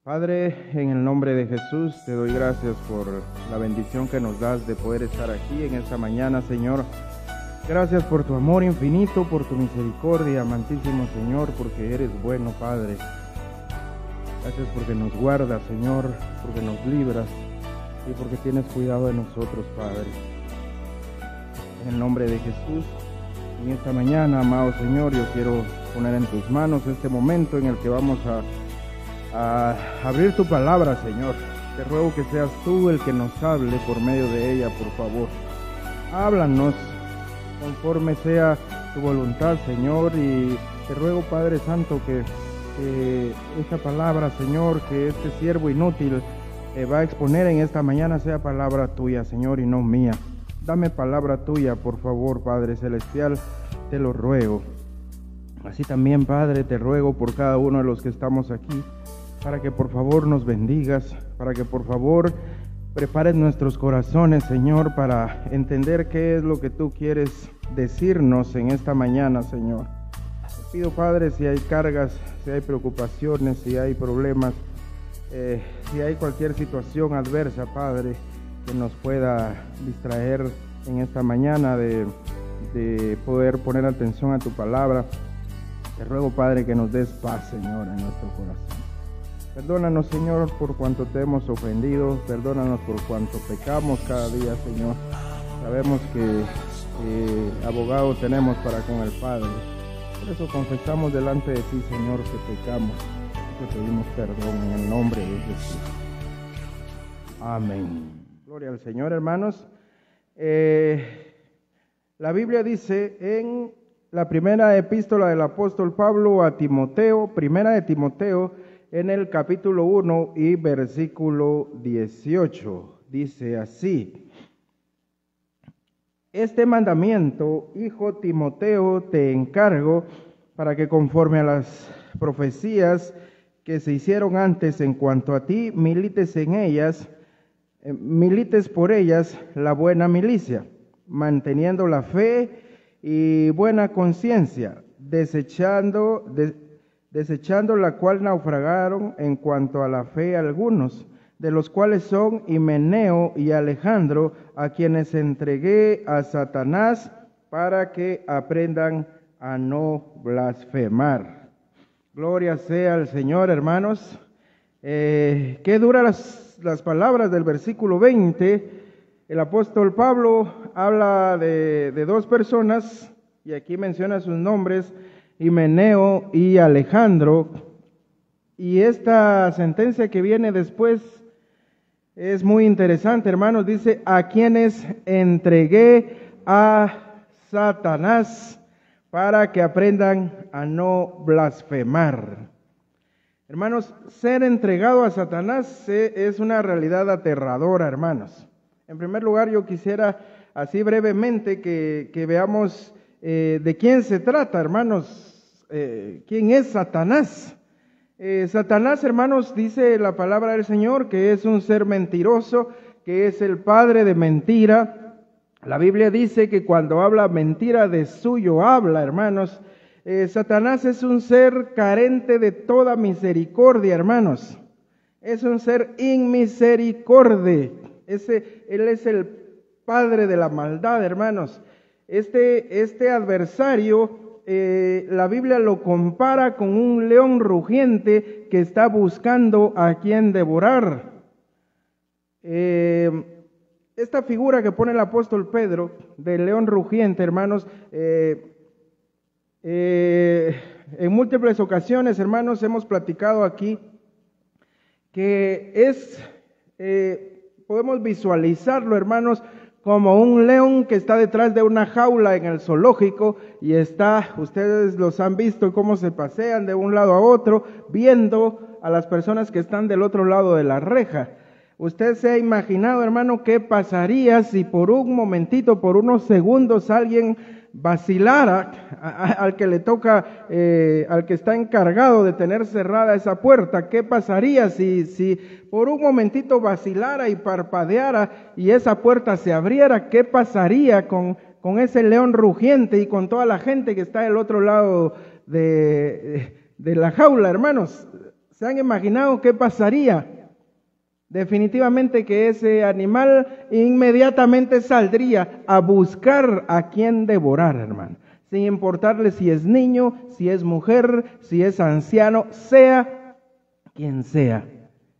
Padre, en el nombre de Jesús, te doy gracias por la bendición que nos das de poder estar aquí en esta mañana, Señor. Gracias por tu amor infinito, por tu misericordia, amantísimo Señor, porque eres bueno, Padre. Gracias porque nos guardas, Señor, porque nos libras y porque tienes cuidado de nosotros, Padre. En el nombre de Jesús, en esta mañana, amado Señor, yo quiero poner en tus manos este momento en el que vamos a abrir tu palabra, Señor. Te ruego que seas tú el que nos hable por medio de ella, por favor. Háblanos conforme sea tu voluntad, Señor, y te ruego, Padre Santo, que esta palabra, Señor, que este siervo inútil va a exponer en esta mañana sea palabra tuya, Señor, y no mía. Dame palabra tuya, por favor, Padre Celestial, te lo ruego. Así también, Padre, te ruego por cada uno de los que estamos aquí, para que por favor nos bendigas, para que por favor prepares nuestros corazones, Señor, para entender qué es lo que tú quieres decirnos en esta mañana, Señor. Te pido, Padre, si hay cargas, si hay preocupaciones, si hay problemas, si hay cualquier situación adversa, Padre, que nos pueda distraer en esta mañana de poder poner atención a tu palabra, te ruego, Padre, que nos des paz, Señor, en nuestro corazón. Perdónanos, Señor, por cuanto te hemos ofendido, perdónanos por cuanto pecamos cada día, Señor. Sabemos que abogado tenemos para con el Padre. Por eso confesamos delante de ti, Señor, que pecamos, que pedimos perdón en el nombre de Jesús. Amén. Gloria al Señor, hermanos. La Biblia dice en la primera epístola del apóstol Pablo a Timoteo, primera de Timoteo, en el capítulo 1 y versículo 18, dice así: Este mandamiento, hijo Timoteo, te encargo para que conforme a las profecías que se hicieron antes en cuanto a ti, milites por ellas la buena milicia, manteniendo la fe y buena conciencia, desechando la cual naufragaron en cuanto a la fe algunos, de los cuales son Himeneo y Alejandro, a quienes entregué a Satanás para que aprendan a no blasfemar. Gloria sea al Señor, hermanos. Qué duras las palabras del versículo 20. El apóstol Pablo habla de dos personas, y aquí menciona sus nombres, Himeneo y Alejandro, y esta sentencia que viene después es muy interesante, hermanos. Dice: a quienes entregué a Satanás para que aprendan a no blasfemar. Hermanos, ser entregado a Satanás es una realidad aterradora, hermanos. En primer lugar, yo quisiera así brevemente que veamos de quién se trata, hermanos. ¿Quién es Satanás? Satanás, hermanos, dice la palabra del Señor que es un ser mentiroso, que es el padre de mentira. La Biblia dice que cuando habla mentira de suyo habla, hermanos. Satanás es un ser carente de toda misericordia, hermanos. Es un ser inmisericordia. Él es el padre de la maldad, hermanos. Este adversario, la Biblia lo compara con un león rugiente que está buscando a quien devorar. Esta figura que pone el apóstol Pedro del león rugiente, hermanos, en múltiples ocasiones, hermanos, hemos platicado aquí que podemos visualizarlo, hermanos, como un león que está detrás de una jaula en el zoológico y ustedes los han visto cómo se pasean de un lado a otro, viendo a las personas que están del otro lado de la reja. Usted se ha imaginado, hermano, qué pasaría si por un momentito, por unos segundos, alguien vacilara al que le toca, al que está encargado de tener cerrada esa puerta. ¿Qué pasaría si por un momentito vacilara y parpadeara y esa puerta se abriera? ¿Qué pasaría con ese león rugiente y con toda la gente que está del otro lado de la jaula, hermanos? ¿Se han imaginado qué pasaría? Definitivamente que ese animal inmediatamente saldría a buscar a quien devorar, hermano. Sin importarle si es niño, si es mujer, si es anciano, sea quien sea.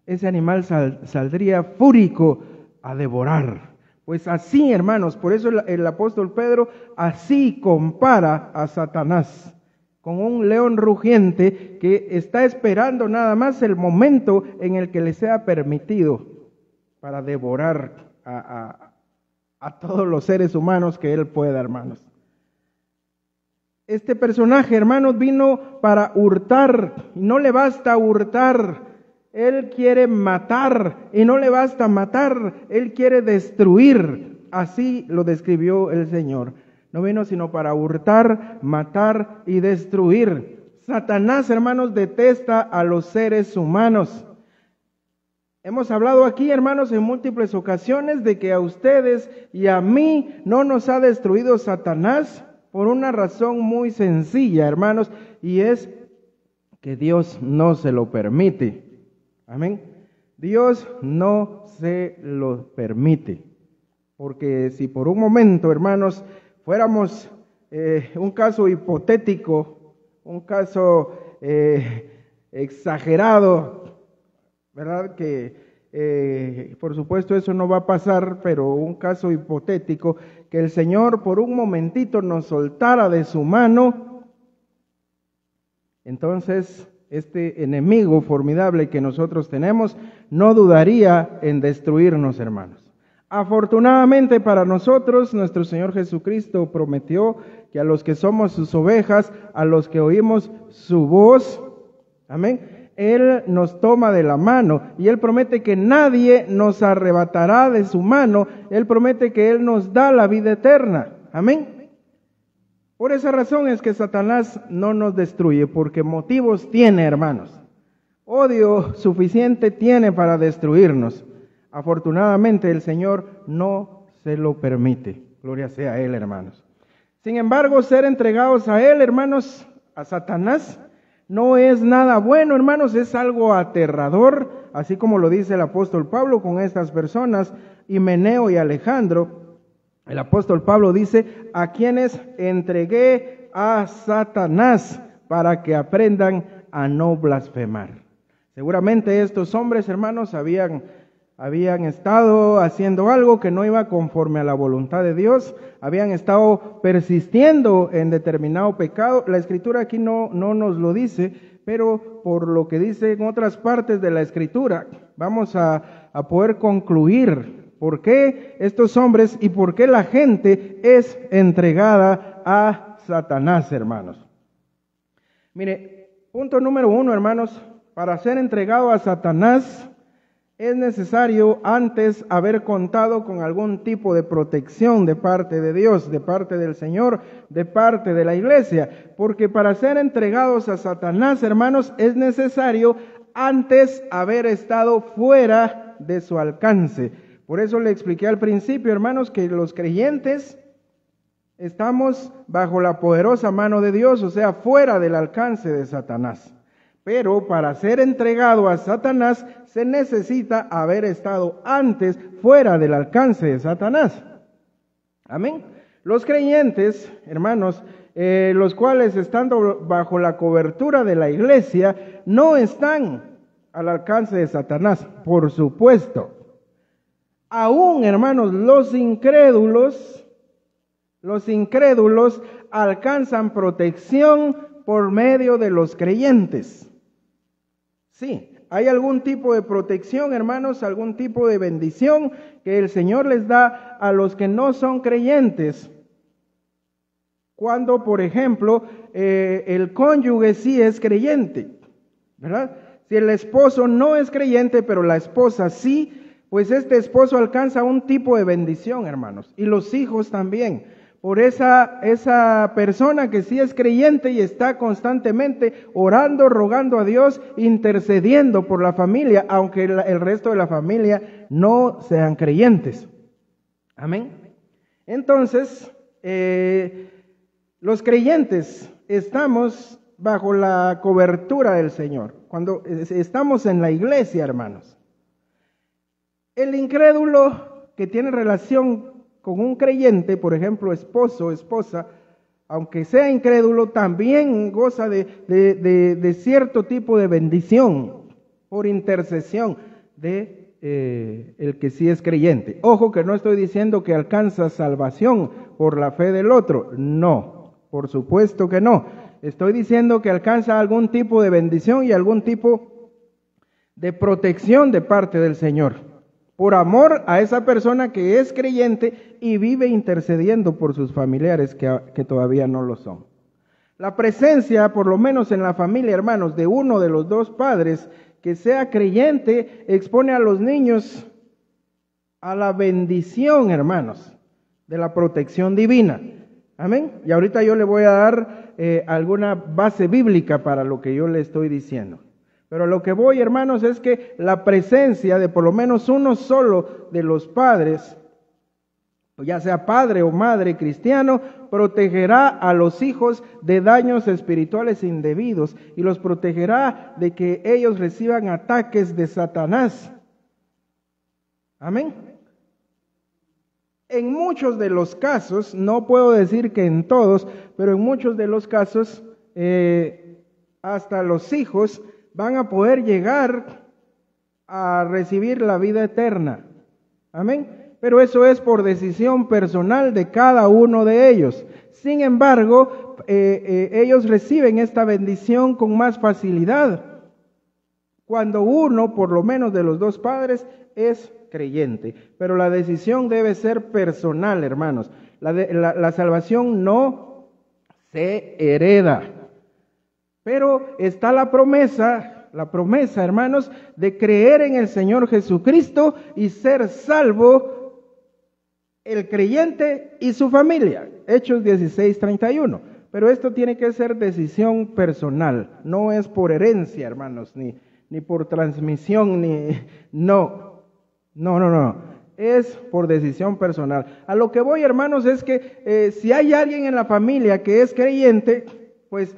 Ese animal saldría fúrico a devorar. Pues así, hermanos, por eso el apóstol Pedro así compara a Satanás con un león rugiente que está esperando nada más el momento en el que le sea permitido para devorar a todos los seres humanos que él pueda, hermanos. Este personaje, hermanos, vino para hurtar, y no le basta hurtar, él quiere matar, y no le basta matar, él quiere destruir. Así lo describió el Señor. No vino sino para hurtar, matar y destruir. Satanás, hermanos, detesta a los seres humanos. Hemos hablado aquí, hermanos, en múltiples ocasiones de que a ustedes y a mí no nos ha destruido Satanás por una razón muy sencilla, hermanos, y es que Dios no se lo permite. Amén. Dios no se lo permite. Porque si por un momento, hermanos, fuéramos un caso hipotético, un caso exagerado, ¿verdad? Que por supuesto eso no va a pasar, pero un caso hipotético, que el Señor por un momentito nos soltara de su mano, entonces este enemigo formidable que nosotros tenemos no dudaría en destruirnos, hermanos. Afortunadamente para nosotros, nuestro Señor Jesucristo prometió que a los que somos sus ovejas, a los que oímos su voz, amén, Él nos toma de la mano y Él promete que nadie nos arrebatará de su mano. Él promete que Él nos da la vida eterna, amén. Por esa razón es que Satanás no nos destruye, porque motivos tiene, hermanos. Odio suficiente tiene para destruirnos. Afortunadamente el Señor no se lo permite. Gloria sea a Él, hermanos. Sin embargo, ser entregados a Él, hermanos, a Satanás, no es nada bueno, hermanos, es algo aterrador, así como lo dice el apóstol Pablo con estas personas, Himeneo y Alejandro. El apóstol Pablo dice, a quienes entregué a Satanás para que aprendan a no blasfemar. Seguramente estos hombres, hermanos, habían estado haciendo algo que no iba conforme a la voluntad de Dios, habían estado persistiendo en determinado pecado. La Escritura aquí no nos lo dice, pero por lo que dice en otras partes de la Escritura, vamos a poder concluir por qué estos hombres y por qué la gente es entregada a Satanás, hermanos. Mire, punto número 1, hermanos, para ser entregado a Satanás, es necesario antes haber contado con algún tipo de protección de parte de Dios, de parte del Señor, de parte de la iglesia. Porque para ser entregados a Satanás, hermanos, es necesario antes haber estado fuera de su alcance. Por eso le expliqué al principio, hermanos, que los creyentes estamos bajo la poderosa mano de Dios, o sea, fuera del alcance de Satanás. Pero para ser entregado a Satanás se necesita haber estado antes fuera del alcance de Satanás. Amén. Los creyentes, hermanos, los cuales estando bajo la cobertura de la iglesia, no están al alcance de Satanás, por supuesto. Aún, hermanos, los incrédulos alcanzan protección por medio de los creyentes. Sí, hay algún tipo de protección, hermanos, algún tipo de bendición que el Señor les da a los que no son creyentes. Cuando, por ejemplo, el cónyuge sí es creyente, ¿verdad? Si el esposo no es creyente, pero la esposa sí, pues este esposo alcanza un tipo de bendición, hermanos, y los hijos también. Por esa persona que sí es creyente y está constantemente orando, rogando a Dios, intercediendo por la familia, aunque el resto de la familia no sean creyentes. Amén. Entonces, los creyentes estamos bajo la cobertura del Señor. cuando estamos en la iglesia, hermanos. El incrédulo que tiene relación con un creyente, por ejemplo, esposo o esposa, aunque sea incrédulo, también goza de cierto tipo de bendición por intercesión de el que sí es creyente. Ojo que no estoy diciendo que alcanza salvación por la fe del otro, no, por supuesto que no. Estoy diciendo que alcanza algún tipo de bendición y algún tipo de protección de parte del Señor, por amor a esa persona que es creyente y vive intercediendo por sus familiares que todavía no lo son. La presencia, por lo menos en la familia, hermanos, de uno de los dos padres que sea creyente, expone a los niños a la bendición, hermanos, de la protección divina. Amén. Y ahorita yo le voy a dar alguna base bíblica para lo que yo le estoy diciendo. Pero lo que voy, hermanos, es que la presencia de por lo menos uno solo de los padres, ya sea padre o madre cristiano, protegerá a los hijos de daños espirituales indebidos y los protegerá de que ellos reciban ataques de Satanás. Amén. En muchos de los casos, no puedo decir que en todos, pero en muchos de los casos, hasta los hijos van a poder llegar a recibir la vida eterna. Amén. Pero eso es por decisión personal de cada uno de ellos. Sin embargo, ellos reciben esta bendición con más facilidad cuando uno, por lo menos de los dos padres, es creyente. Pero la decisión debe ser personal, hermanos. La salvación no se hereda. Pero está la promesa, hermanos, de creer en el Señor Jesucristo y ser salvo el creyente y su familia. Hechos 16:31. Pero esto tiene que ser decisión personal, no es por herencia, hermanos, ni por transmisión, no. Es por decisión personal. A lo que voy, hermanos, es que si hay alguien en la familia que es creyente, pues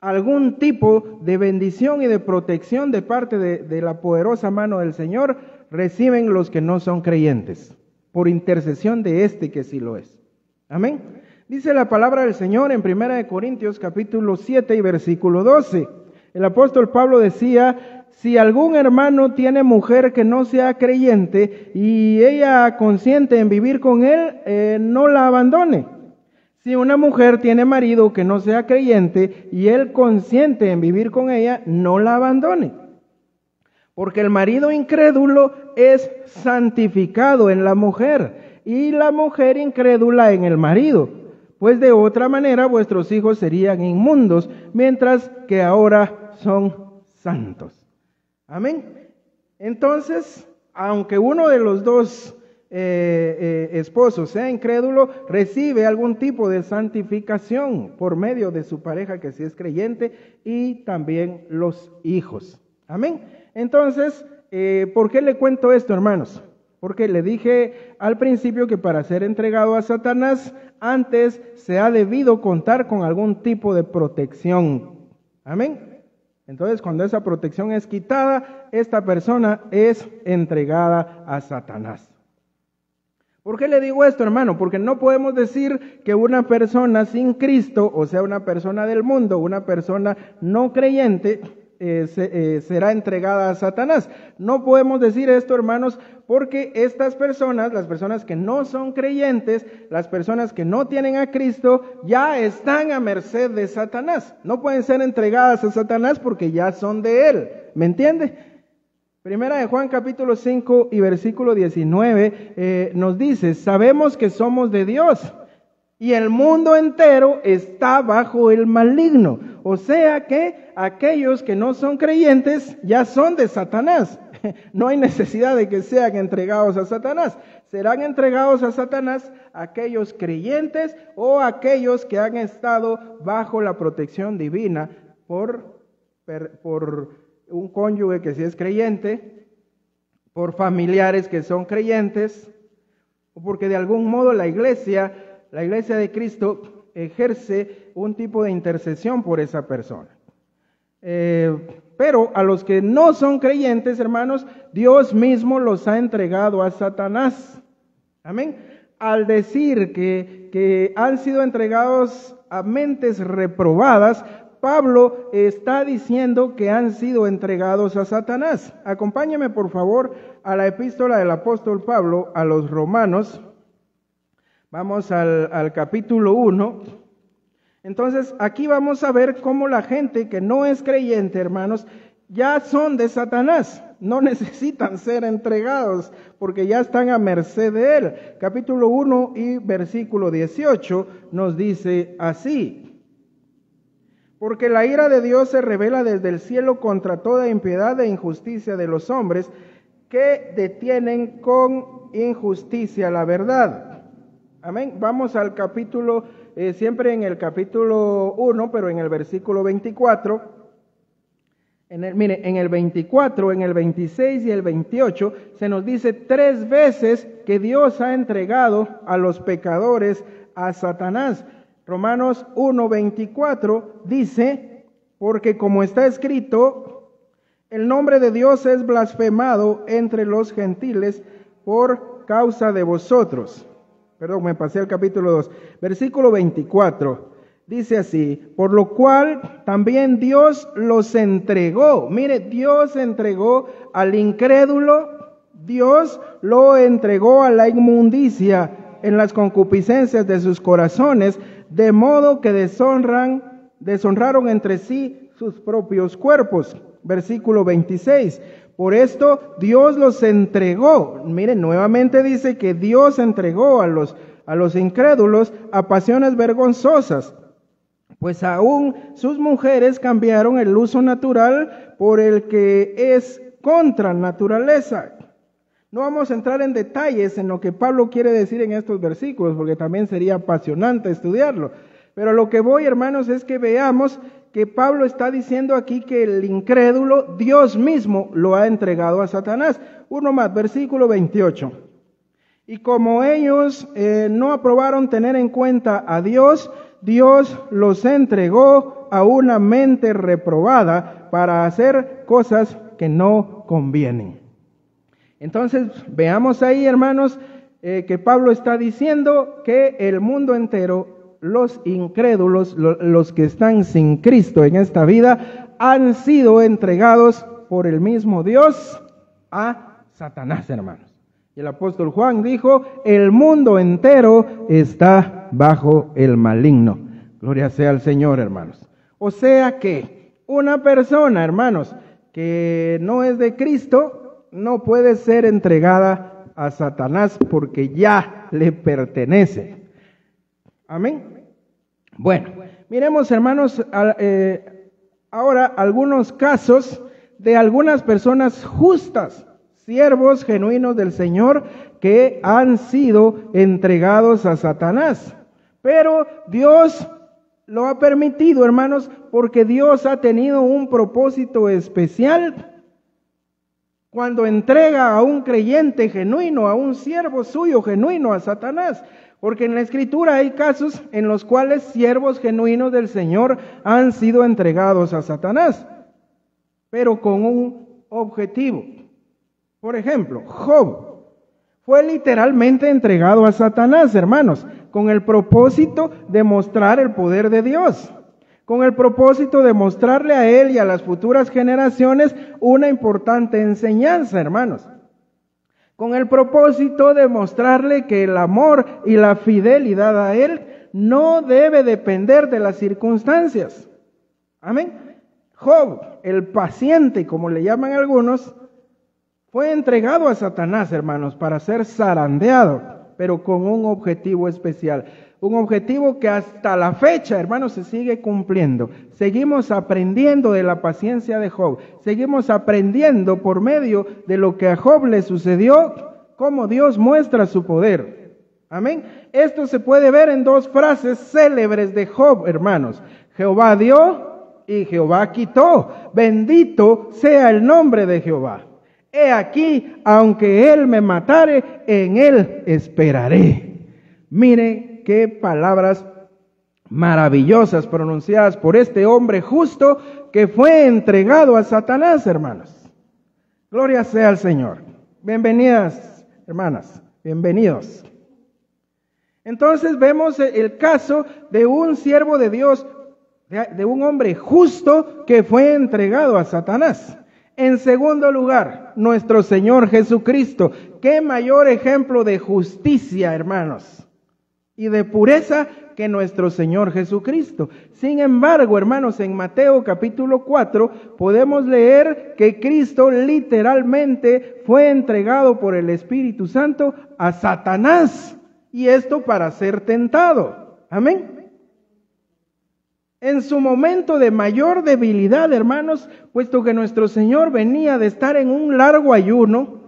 algún tipo de bendición y de protección de parte de la poderosa mano del Señor reciben los que no son creyentes, por intercesión de este que sí lo es. Amén. Dice la palabra del Señor en 1 Corintios capítulo 7 y versículo 12. El apóstol Pablo decía: si algún hermano tiene mujer que no sea creyente y ella consiente en vivir con él, no la abandone. Si una mujer tiene marido que no sea creyente y él consiente en vivir con ella, no la abandone. Porque el marido incrédulo es santificado en la mujer y la mujer incrédula en el marido. Pues de otra manera vuestros hijos serían inmundos, mientras que ahora son santos. Amén. Entonces, aunque uno de los dos esposos sea incrédulo, recibe algún tipo de santificación por medio de su pareja que sí es creyente y también los hijos. Amén. Entonces, ¿por qué le cuento esto, hermanos? Porque le dije al principio que para ser entregado a Satanás, antes se ha debido contar con algún tipo de protección. Amén. Entonces, cuando esa protección es quitada, esta persona es entregada a Satanás. ¿Por qué le digo esto, hermano? Porque no podemos decir que una persona sin Cristo, o sea, una persona del mundo, una persona no creyente, será entregada a Satanás. No podemos decir esto, hermanos, porque estas personas, las personas que no son creyentes, las personas que no tienen a Cristo, ya están a merced de Satanás. No pueden ser entregadas a Satanás porque ya son de él. ¿Me entiende? Primera de Juan capítulo 5 y versículo 19 nos dice: sabemos que somos de Dios y el mundo entero está bajo el maligno. O sea que aquellos que no son creyentes ya son de Satanás. No hay necesidad de que sean entregados a Satanás. Serán entregados a Satanás aquellos creyentes o aquellos que han estado bajo la protección divina por un cónyuge que sí es creyente, por familiares que son creyentes, o porque de algún modo la iglesia de Cristo ejerce un tipo de intercesión por esa persona. Pero a los que no son creyentes, hermanos, Dios mismo los ha entregado a Satanás. Amén. Al decir que han sido entregados a mentes reprobadas, Pablo está diciendo que han sido entregados a Satanás. Acompáñeme por favor a la epístola del apóstol Pablo a los Romanos. Vamos al capítulo 1. Entonces aquí vamos a ver cómo la gente que no es creyente, hermanos, ya son de Satanás. No necesitan ser entregados porque ya están a merced de él. Capítulo 1 y versículo 18 nos dice así: porque la ira de Dios se revela desde el cielo contra toda impiedad e injusticia de los hombres que detienen con injusticia la verdad. Amén. Vamos al capítulo, siempre en el capítulo 1, pero en el versículo 24. En el 24, en el 26 y el 28 se nos dice 3 veces que Dios ha entregado a los pecadores a Satanás. Romanos 1:24 dice: porque como está escrito, el nombre de Dios es blasfemado entre los gentiles por causa de vosotros. Perdón, me pasé al capítulo 2. Versículo 24 dice así: por lo cual también Dios los entregó. Mire, Dios entregó al incrédulo, Dios lo entregó a la inmundicia en las concupiscencias de sus corazones, de modo que deshonraron entre sí sus propios cuerpos. Versículo 26. Por esto Dios los entregó. Miren, nuevamente dice que Dios entregó a los incrédulos a pasiones vergonzosas, pues aún sus mujeres cambiaron el uso natural por el que es contra naturaleza. No vamos a entrar en detalles en lo que Pablo quiere decir en estos versículos, porque también sería apasionante estudiarlo. Pero lo que voy, hermanos, es que veamos que Pablo está diciendo aquí que el incrédulo, Dios mismo lo ha entregado a Satanás. Uno más, versículo 28. Y como ellos no aprobaron tener en cuenta a Dios, Dios los entregó a una mente reprobada para hacer cosas que no convienen. Entonces, veamos ahí, hermanos, que Pablo está diciendo que el mundo entero, los incrédulos, los que están sin Cristo en esta vida, han sido entregados por el mismo Dios a Satanás, hermanos. Y el apóstol Juan dijo: el mundo entero está bajo el maligno. Gloria sea al Señor, hermanos. O sea que una persona, hermanos, que no es de Cristo, no puede ser entregada a Satanás porque ya le pertenece. Amén. Bueno, miremos, hermanos, ahora algunos casos de algunas personas justas, siervos genuinos del Señor, que han sido entregados a Satanás. Pero Dios lo ha permitido, hermanos, porque Dios ha tenido un propósito especial cuando entrega a un creyente genuino, a un siervo suyo genuino a Satanás. Porque en la Escritura hay casos en los cuales siervos genuinos del Señor han sido entregados a Satanás, pero con un objetivo. Por ejemplo, Job fue literalmente entregado a Satanás, hermanos, con el propósito de mostrar el poder de Dios, con el propósito de mostrarle a él y a las futuras generaciones una importante enseñanza, hermanos, con el propósito de mostrarle que el amor y la fidelidad a él no debe depender de las circunstancias. Amén. Job, el paciente, como le llaman algunos, fue entregado a Satanás, hermanos, para ser zarandeado, pero con un objetivo especial. Un objetivo que hasta la fecha, hermanos, se sigue cumpliendo. Seguimos aprendiendo de la paciencia de Job. Seguimos aprendiendo por medio de lo que a Job le sucedió, cómo Dios muestra su poder. Amén. Esto se puede ver en 2 frases célebres de Job, hermanos. Jehová dio y Jehová quitó. Bendito sea el nombre de Jehová. He aquí, aunque él me matare, en él esperaré. Mire qué palabras maravillosas pronunciadas por este hombre justo que fue entregado a Satanás, hermanos. Gloria sea al Señor. Bienvenidas, hermanas, bienvenidos. Entonces vemos el caso de un siervo de Dios, de un hombre justo que fue entregado a Satanás. En segundo lugar, nuestro Señor Jesucristo. Qué mayor ejemplo de justicia, hermanos, y de pureza que nuestro Señor Jesucristo. Sin embargo, hermanos, en Mateo capítulo 4 podemos leer que Cristo literalmente fue entregado por el Espíritu Santo a Satanás, y esto para ser tentado. Amén. En su momento de mayor debilidad, hermanos, puesto que nuestro Señor venía de estar en un largo ayuno,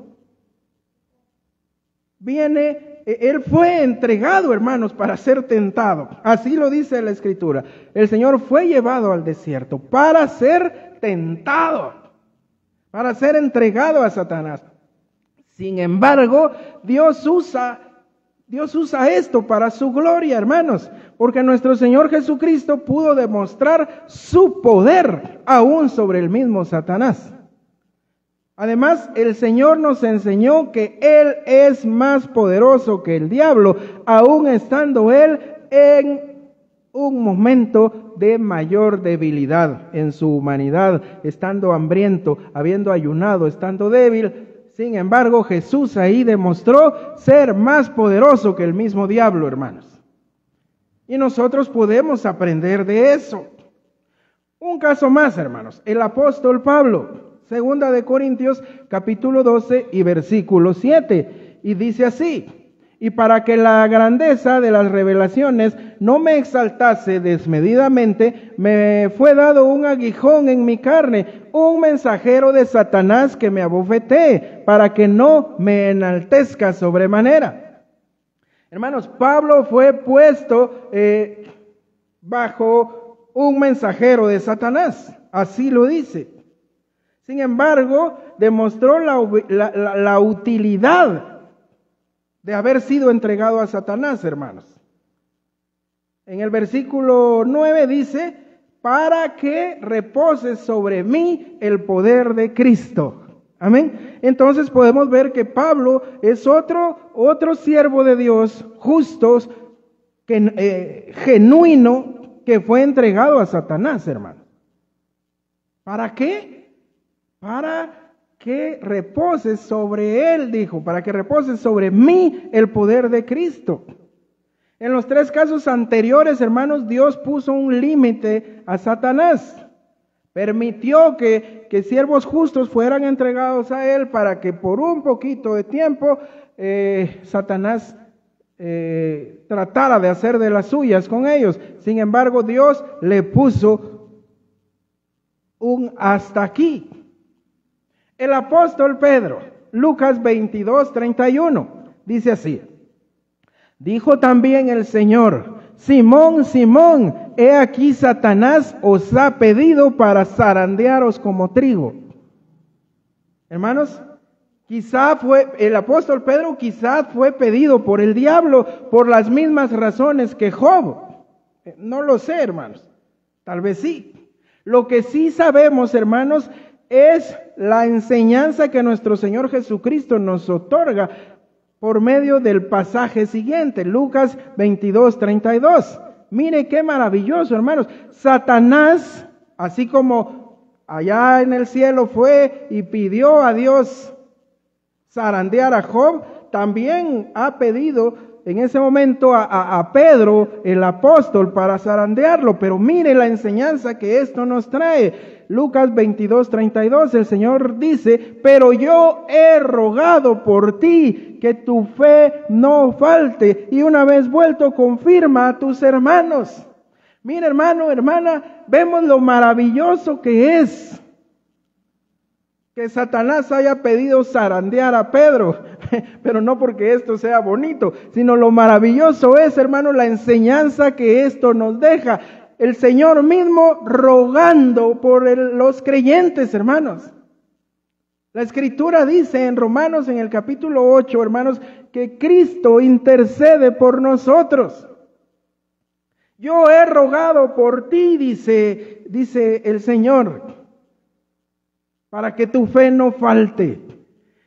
Él fue entregado, hermanos, para ser tentado. Así lo dice la Escritura. El Señor fue llevado al desierto para ser tentado, para ser entregado a Satanás. Sin embargo, Dios usa esto para su gloria, hermanos, porque nuestro Señor Jesucristo pudo demostrar su poder aún sobre el mismo Satanás. Además, el Señor nos enseñó que Él es más poderoso que el diablo, aún estando Él en un momento de mayor debilidad en su humanidad, estando hambriento, habiendo ayunado, estando débil. Sin embargo, Jesús ahí demostró ser más poderoso que el mismo diablo, hermanos. Y nosotros podemos aprender de eso. Un caso más, hermanos. El apóstol Pablo. Segunda de Corintios, capítulo 12 y versículo 7. Y dice así: y para que la grandeza de las revelaciones no me exaltase desmedidamente, me fue dado un aguijón en mi carne, un mensajero de Satanás que me abofetee, para que no me enaltezca sobremanera. Hermanos, Pablo fue puesto bajo un mensajero de Satanás, así lo dice. Sin embargo, demostró la utilidad de haber sido entregado a Satanás, hermanos. En el versículo 9 dice: para que repose sobre mí el poder de Cristo. Amén. Entonces podemos ver que Pablo es otro siervo de Dios, justo, genuino, que fue entregado a Satanás, hermano. ¿Para qué? Para que repose sobre él, dijo, para que repose sobre mí el poder de Cristo. En los tres casos anteriores, hermanos, Dios puso un límite a Satanás. Permitió que siervos justos fueran entregados a él para que por un poquito de tiempo Satanás tratara de hacer de las suyas con ellos. Sin embargo, Dios le puso un hasta aquí. El apóstol Pedro, Lucas 22:31, dice así: dijo también el Señor: Simón, Simón, he aquí Satanás os ha pedido para zarandearos como trigo. Hermanos, el apóstol Pedro quizá fue pedido por el diablo por las mismas razones que Job. No lo sé, hermanos, tal vez sí. Lo que sí sabemos, hermanos, es la enseñanza que nuestro Señor Jesucristo nos otorga por medio del pasaje siguiente, Lucas 22:32. Mire qué maravilloso, hermanos. Satanás, así como allá en el cielo fue y pidió a Dios zarandear a Job, también ha pedido en ese momento a Pedro, el apóstol, para zarandearlo. Pero mire la enseñanza que esto nos trae. Lucas 22:32, el Señor dice: pero yo he rogado por ti que tu fe no falte, y una vez vuelto confirma a tus hermanos. Mira, hermano, hermana, vemos lo maravilloso que es que Satanás haya pedido zarandear a Pedro, pero no porque esto sea bonito, sino lo maravilloso es, hermano, la enseñanza que esto nos deja. El Señor mismo rogando por los creyentes, hermanos. La Escritura dice en Romanos, en el capítulo 8, hermanos, que Cristo intercede por nosotros. Yo he rogado por ti, dice el Señor, para que tu fe no falte.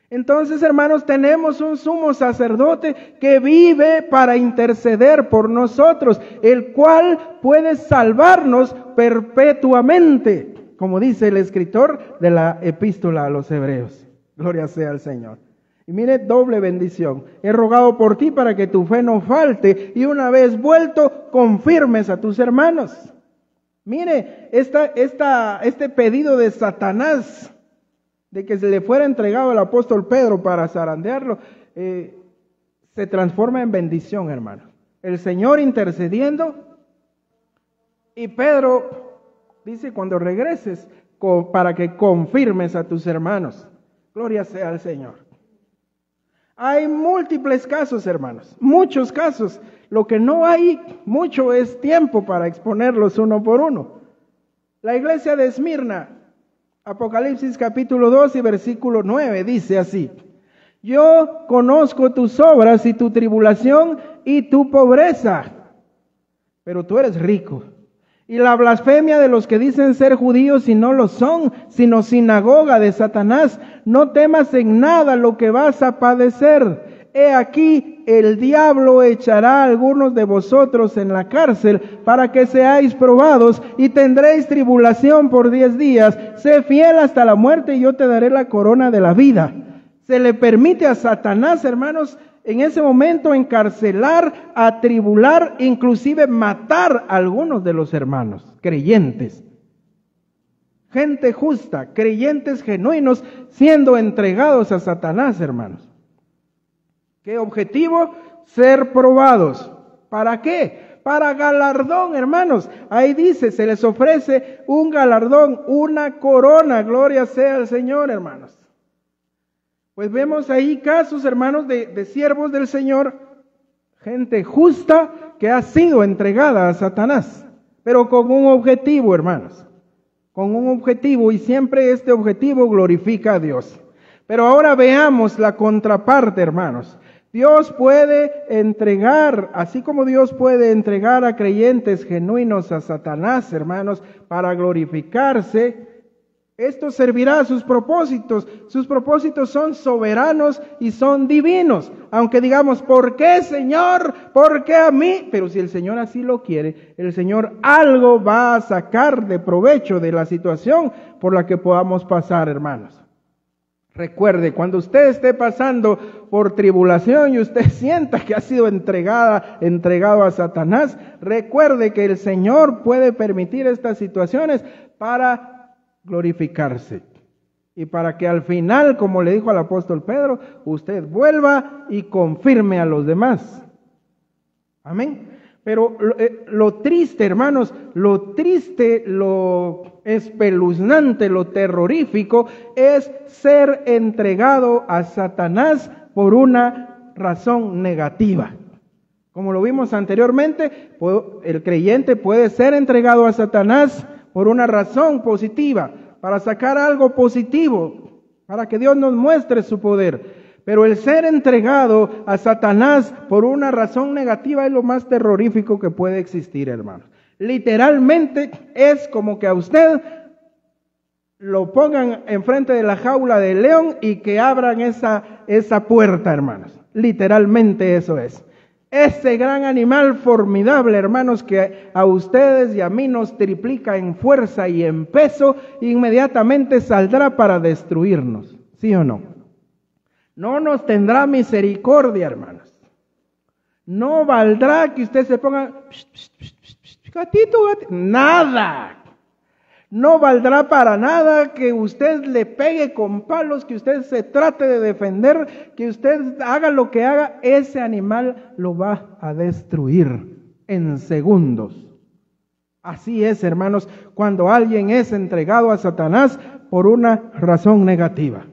Entonces, hermanos, tenemos un sumo sacerdote que vive para interceder por nosotros, el cual puede salvarnos perpetuamente, como dice el escritor de la epístola a los Hebreos. Gloria sea al Señor. Y mire, doble bendición. He rogado por ti para que tu fe no falte y una vez vuelto confirmes a tus hermanos. Mire, este pedido de Satanás de que se le fuera entregado al apóstol Pedro para zarandearlo, se transforma en bendición, hermano. El Señor intercediendo y Pedro dice, cuando regreses, para que confirmes a tus hermanos. Gloria sea al Señor. Hay múltiples casos, hermanos, muchos casos. Lo que no hay mucho es tiempo para exponerlos uno por uno. La iglesia de Esmirna, Apocalipsis capítulo 2 y versículo 9, dice así: yo conozco tus obras y tu tribulación y tu pobreza, pero tú eres rico. Y la blasfemia de los que dicen ser judíos y no lo son, sino sinagoga de Satanás. No temas en nada lo que vas a padecer. He aquí, el diablo echará a algunos de vosotros en la cárcel para que seáis probados y tendréis tribulación por 10 días. Sé fiel hasta la muerte y yo te daré la corona de la vida. Se le permite a Satanás, hermanos, en ese momento encarcelar, atribular, inclusive matar a algunos de los hermanos creyentes. Gente justa, creyentes genuinos, siendo entregados a Satanás, hermanos. ¿Qué objetivo? Ser probados. ¿Para qué? Para galardón, hermanos. Ahí dice, se les ofrece un galardón, una corona. Gloria sea al Señor, hermanos. Pues vemos ahí casos, hermanos, de siervos del Señor, gente justa que ha sido entregada a Satanás, pero con un objetivo, hermanos, con un objetivo, y siempre este objetivo glorifica a Dios. Pero ahora veamos la contraparte, hermanos. Dios puede entregar, así como Dios puede entregar a creyentes genuinos a Satanás, hermanos, para glorificarse. Esto servirá a sus propósitos. Sus propósitos son soberanos y son divinos. Aunque digamos, ¿por qué, Señor? ¿Por qué a mí? Pero si el Señor así lo quiere, el Señor algo va a sacar de provecho de la situación por la que podamos pasar, hermanos. Recuerde, cuando usted esté pasando por tribulación y usted sienta que ha sido entregado a Satanás, recuerde que el Señor puede permitir estas situaciones para glorificarse y para que al final, como le dijo al apóstol Pedro, usted vuelva y confirme a los demás. Amén. Pero lo triste, hermanos, lo triste, lo espeluznante, lo terrorífico es ser entregado a Satanás por una razón negativa. Como lo vimos anteriormente, el creyente puede ser entregado a Satanás por una razón positiva, para sacar algo positivo, para que Dios nos muestre su poder. Pero el ser entregado a Satanás por una razón negativa es lo más terrorífico que puede existir, hermanos. Literalmente es como que a usted lo pongan enfrente de la jaula del león y que abran esa puerta, hermanos. Literalmente eso es. Ese gran animal formidable, hermanos, que a ustedes y a mí nos triplica en fuerza y en peso, inmediatamente saldrá para destruirnos. ¿Sí o no? No nos tendrá misericordia, hermanos. No valdrá que usted se ponga, gatito, nada. No valdrá para nada que usted le pegue con palos, que usted se trate de defender, que usted haga lo que haga, ese animal lo va a destruir en segundos. Así es, hermanos, cuando alguien es entregado a Satanás por una razón negativa.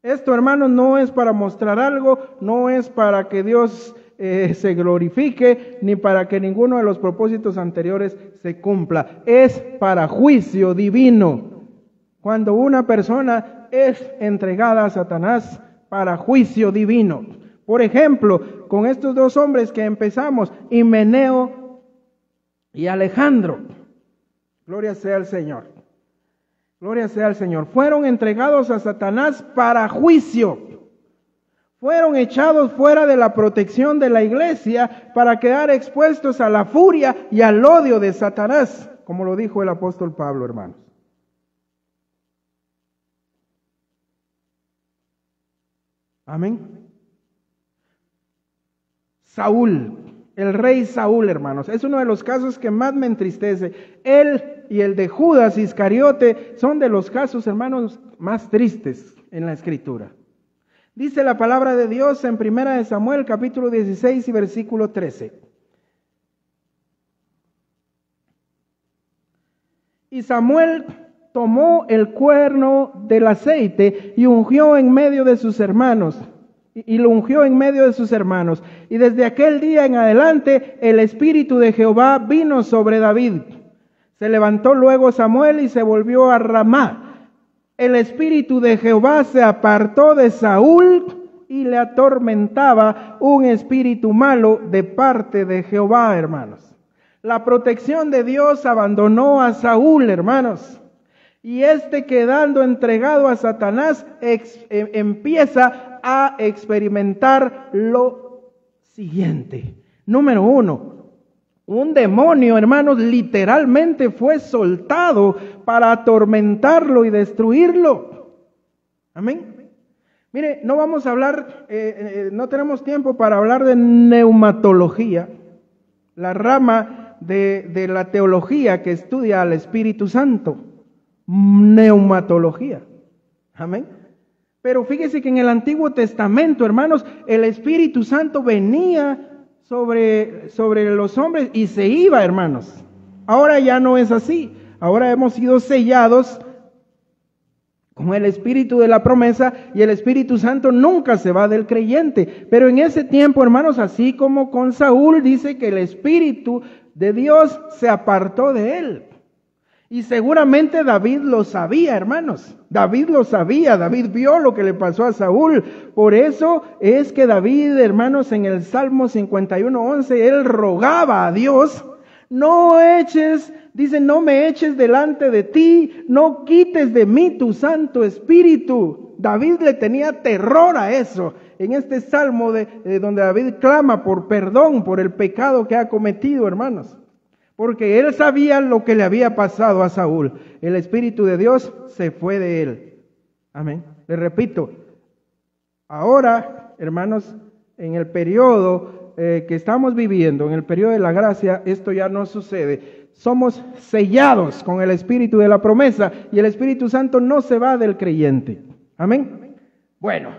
Esto, hermanos, no es para mostrar algo, no es para que Dios se glorifique, ni para que ninguno de los propósitos anteriores se cumpla. Es para juicio divino. Cuando una persona es entregada a Satanás para juicio divino. Por ejemplo, con estos dos hombres que empezamos, Himeneo y Alejandro, gloria sea al Señor, gloria sea al Señor, fueron entregados a Satanás para juicio. Fueron echados fuera de la protección de la iglesia para quedar expuestos a la furia y al odio de Satanás, como lo dijo el apóstol Pablo, hermanos. Amén. Saúl, el rey Saúl, hermanos, es uno de los casos que más me entristece. Él y el de Judas Iscariote son de los casos, hermanos, más tristes en la Escritura. Dice la palabra de Dios en 1 Samuel capítulo 16 y versículo 13. Y Samuel tomó el cuerno del aceite y ungió en medio de sus hermanos. Y lo ungió en medio de sus hermanos. Y desde aquel día en adelante el Espíritu de Jehová vino sobre David. Se levantó luego Samuel y se volvió a Ramá. El Espíritu de Jehová se apartó de Saúl y le atormentaba un espíritu malo de parte de Jehová, hermanos. La protección de Dios abandonó a Saúl, hermanos. Y quedando entregado a Satanás, empieza a experimentar lo siguiente. Número 1. Un demonio, hermanos, literalmente fue soltado para atormentarlo y destruirlo. Amén. Mire, no vamos a hablar, no tenemos tiempo para hablar de neumatología, la rama de la teología que estudia al Espíritu Santo. Neumatología. Amén. Pero fíjese que en el Antiguo Testamento, hermanos, el Espíritu Santo venía sobre los hombres y se iba, hermanos. Ahora ya no es así. Ahora hemos sido sellados con el Espíritu de la promesa y el Espíritu Santo nunca se va del creyente. Pero en ese tiempo, hermanos, así como con Saúl, dice que el Espíritu de Dios se apartó de él. Y seguramente David lo sabía, hermanos. David lo sabía, David vio lo que le pasó a Saúl. Por eso es que David, hermanos, en el Salmo 51:11, él rogaba a Dios, no me eches delante de ti, no quites de mí tu Santo Espíritu. David le tenía terror a eso. En este Salmo donde David clama por perdón por el pecado que ha cometido, hermanos. Porque él sabía lo que le había pasado a Saúl. El Espíritu de Dios se fue de él. Amén. Le repito, ahora, hermanos, en el periodo que estamos viviendo, en el periodo de la gracia, esto ya no sucede. Somos sellados con el Espíritu de la promesa y el Espíritu Santo no se va del creyente. Amén. Bueno,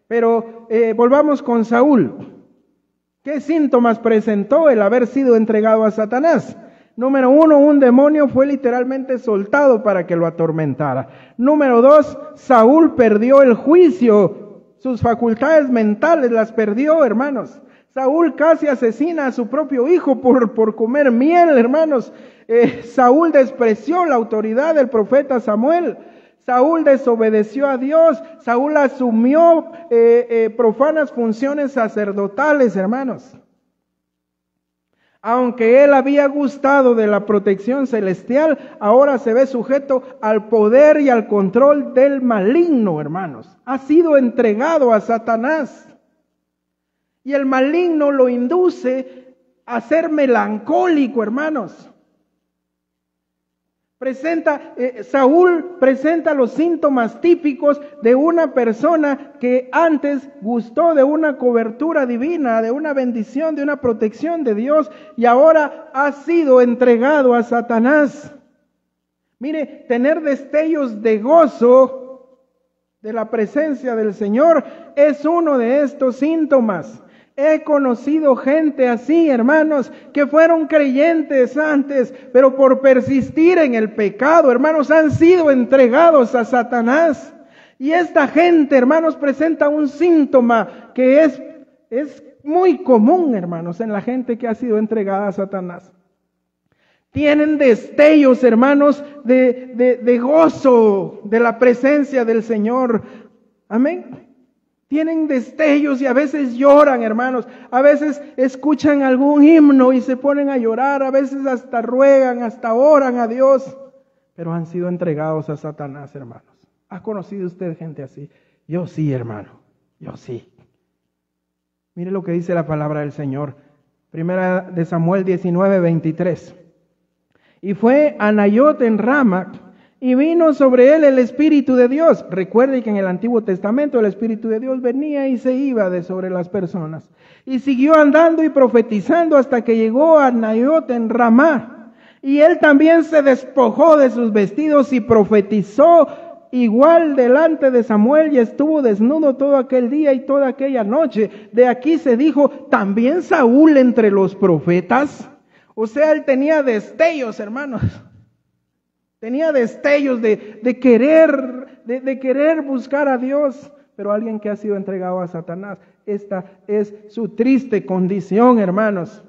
pero volvamos con Saúl. ¿Qué síntomas presentó el haber sido entregado a Satanás? Número 1, un demonio fue literalmente soltado para que lo atormentara. Número 2, Saúl perdió el juicio. Sus facultades mentales las perdió, hermanos. Saúl casi asesina a su propio hijo por comer miel, hermanos. Saúl despreció la autoridad del profeta Samuel. Saúl desobedeció a Dios. Saúl asumió profanas funciones sacerdotales, hermanos. Aunque él había gustado de la protección celestial, ahora se ve sujeto al poder y al control del maligno, hermanos. Ha sido entregado a Satanás. Y el maligno lo induce a ser melancólico, hermanos. Saúl presenta los síntomas típicos de una persona que antes gustó de una cobertura divina, de una bendición, de una protección de Dios, y ahora ha sido entregado a Satanás. Mire, tener destellos de gozo de la presencia del Señor es uno de estos síntomas. He conocido gente así, hermanos, que fueron creyentes antes, pero por persistir en el pecado, hermanos, han sido entregados a Satanás. Y esta gente, hermanos, presenta un síntoma que es muy común, hermanos, en la gente que ha sido entregada a Satanás. Tienen destellos, hermanos, de gozo de la presencia del Señor. Amén. Tienen destellos y a veces lloran, hermanos. A veces escuchan algún himno y se ponen a llorar. A veces hasta ruegan, hasta oran a Dios. Pero han sido entregados a Satanás, hermanos. ¿Ha conocido usted gente así? Yo sí, hermano. Yo sí. Mire lo que dice la palabra del Señor. Primera de Samuel 19:23. Y fue a Nayot en Rama, y vino sobre él el Espíritu de Dios. Recuerde que en el Antiguo Testamento el Espíritu de Dios venía y se iba de sobre las personas. Y siguió andando y profetizando hasta que llegó a Nayot en Ramá. Y él también se despojó de sus vestidos y profetizó igual delante de Samuel, y estuvo desnudo todo aquel día y toda aquella noche. De aquí se dijo, ¿también Saúl entre los profetas? O sea, él tenía destellos, hermanos. Tenía destellos de querer buscar a Dios, pero alguien que ha sido entregado a Satanás. Esta es su triste condición, hermanos.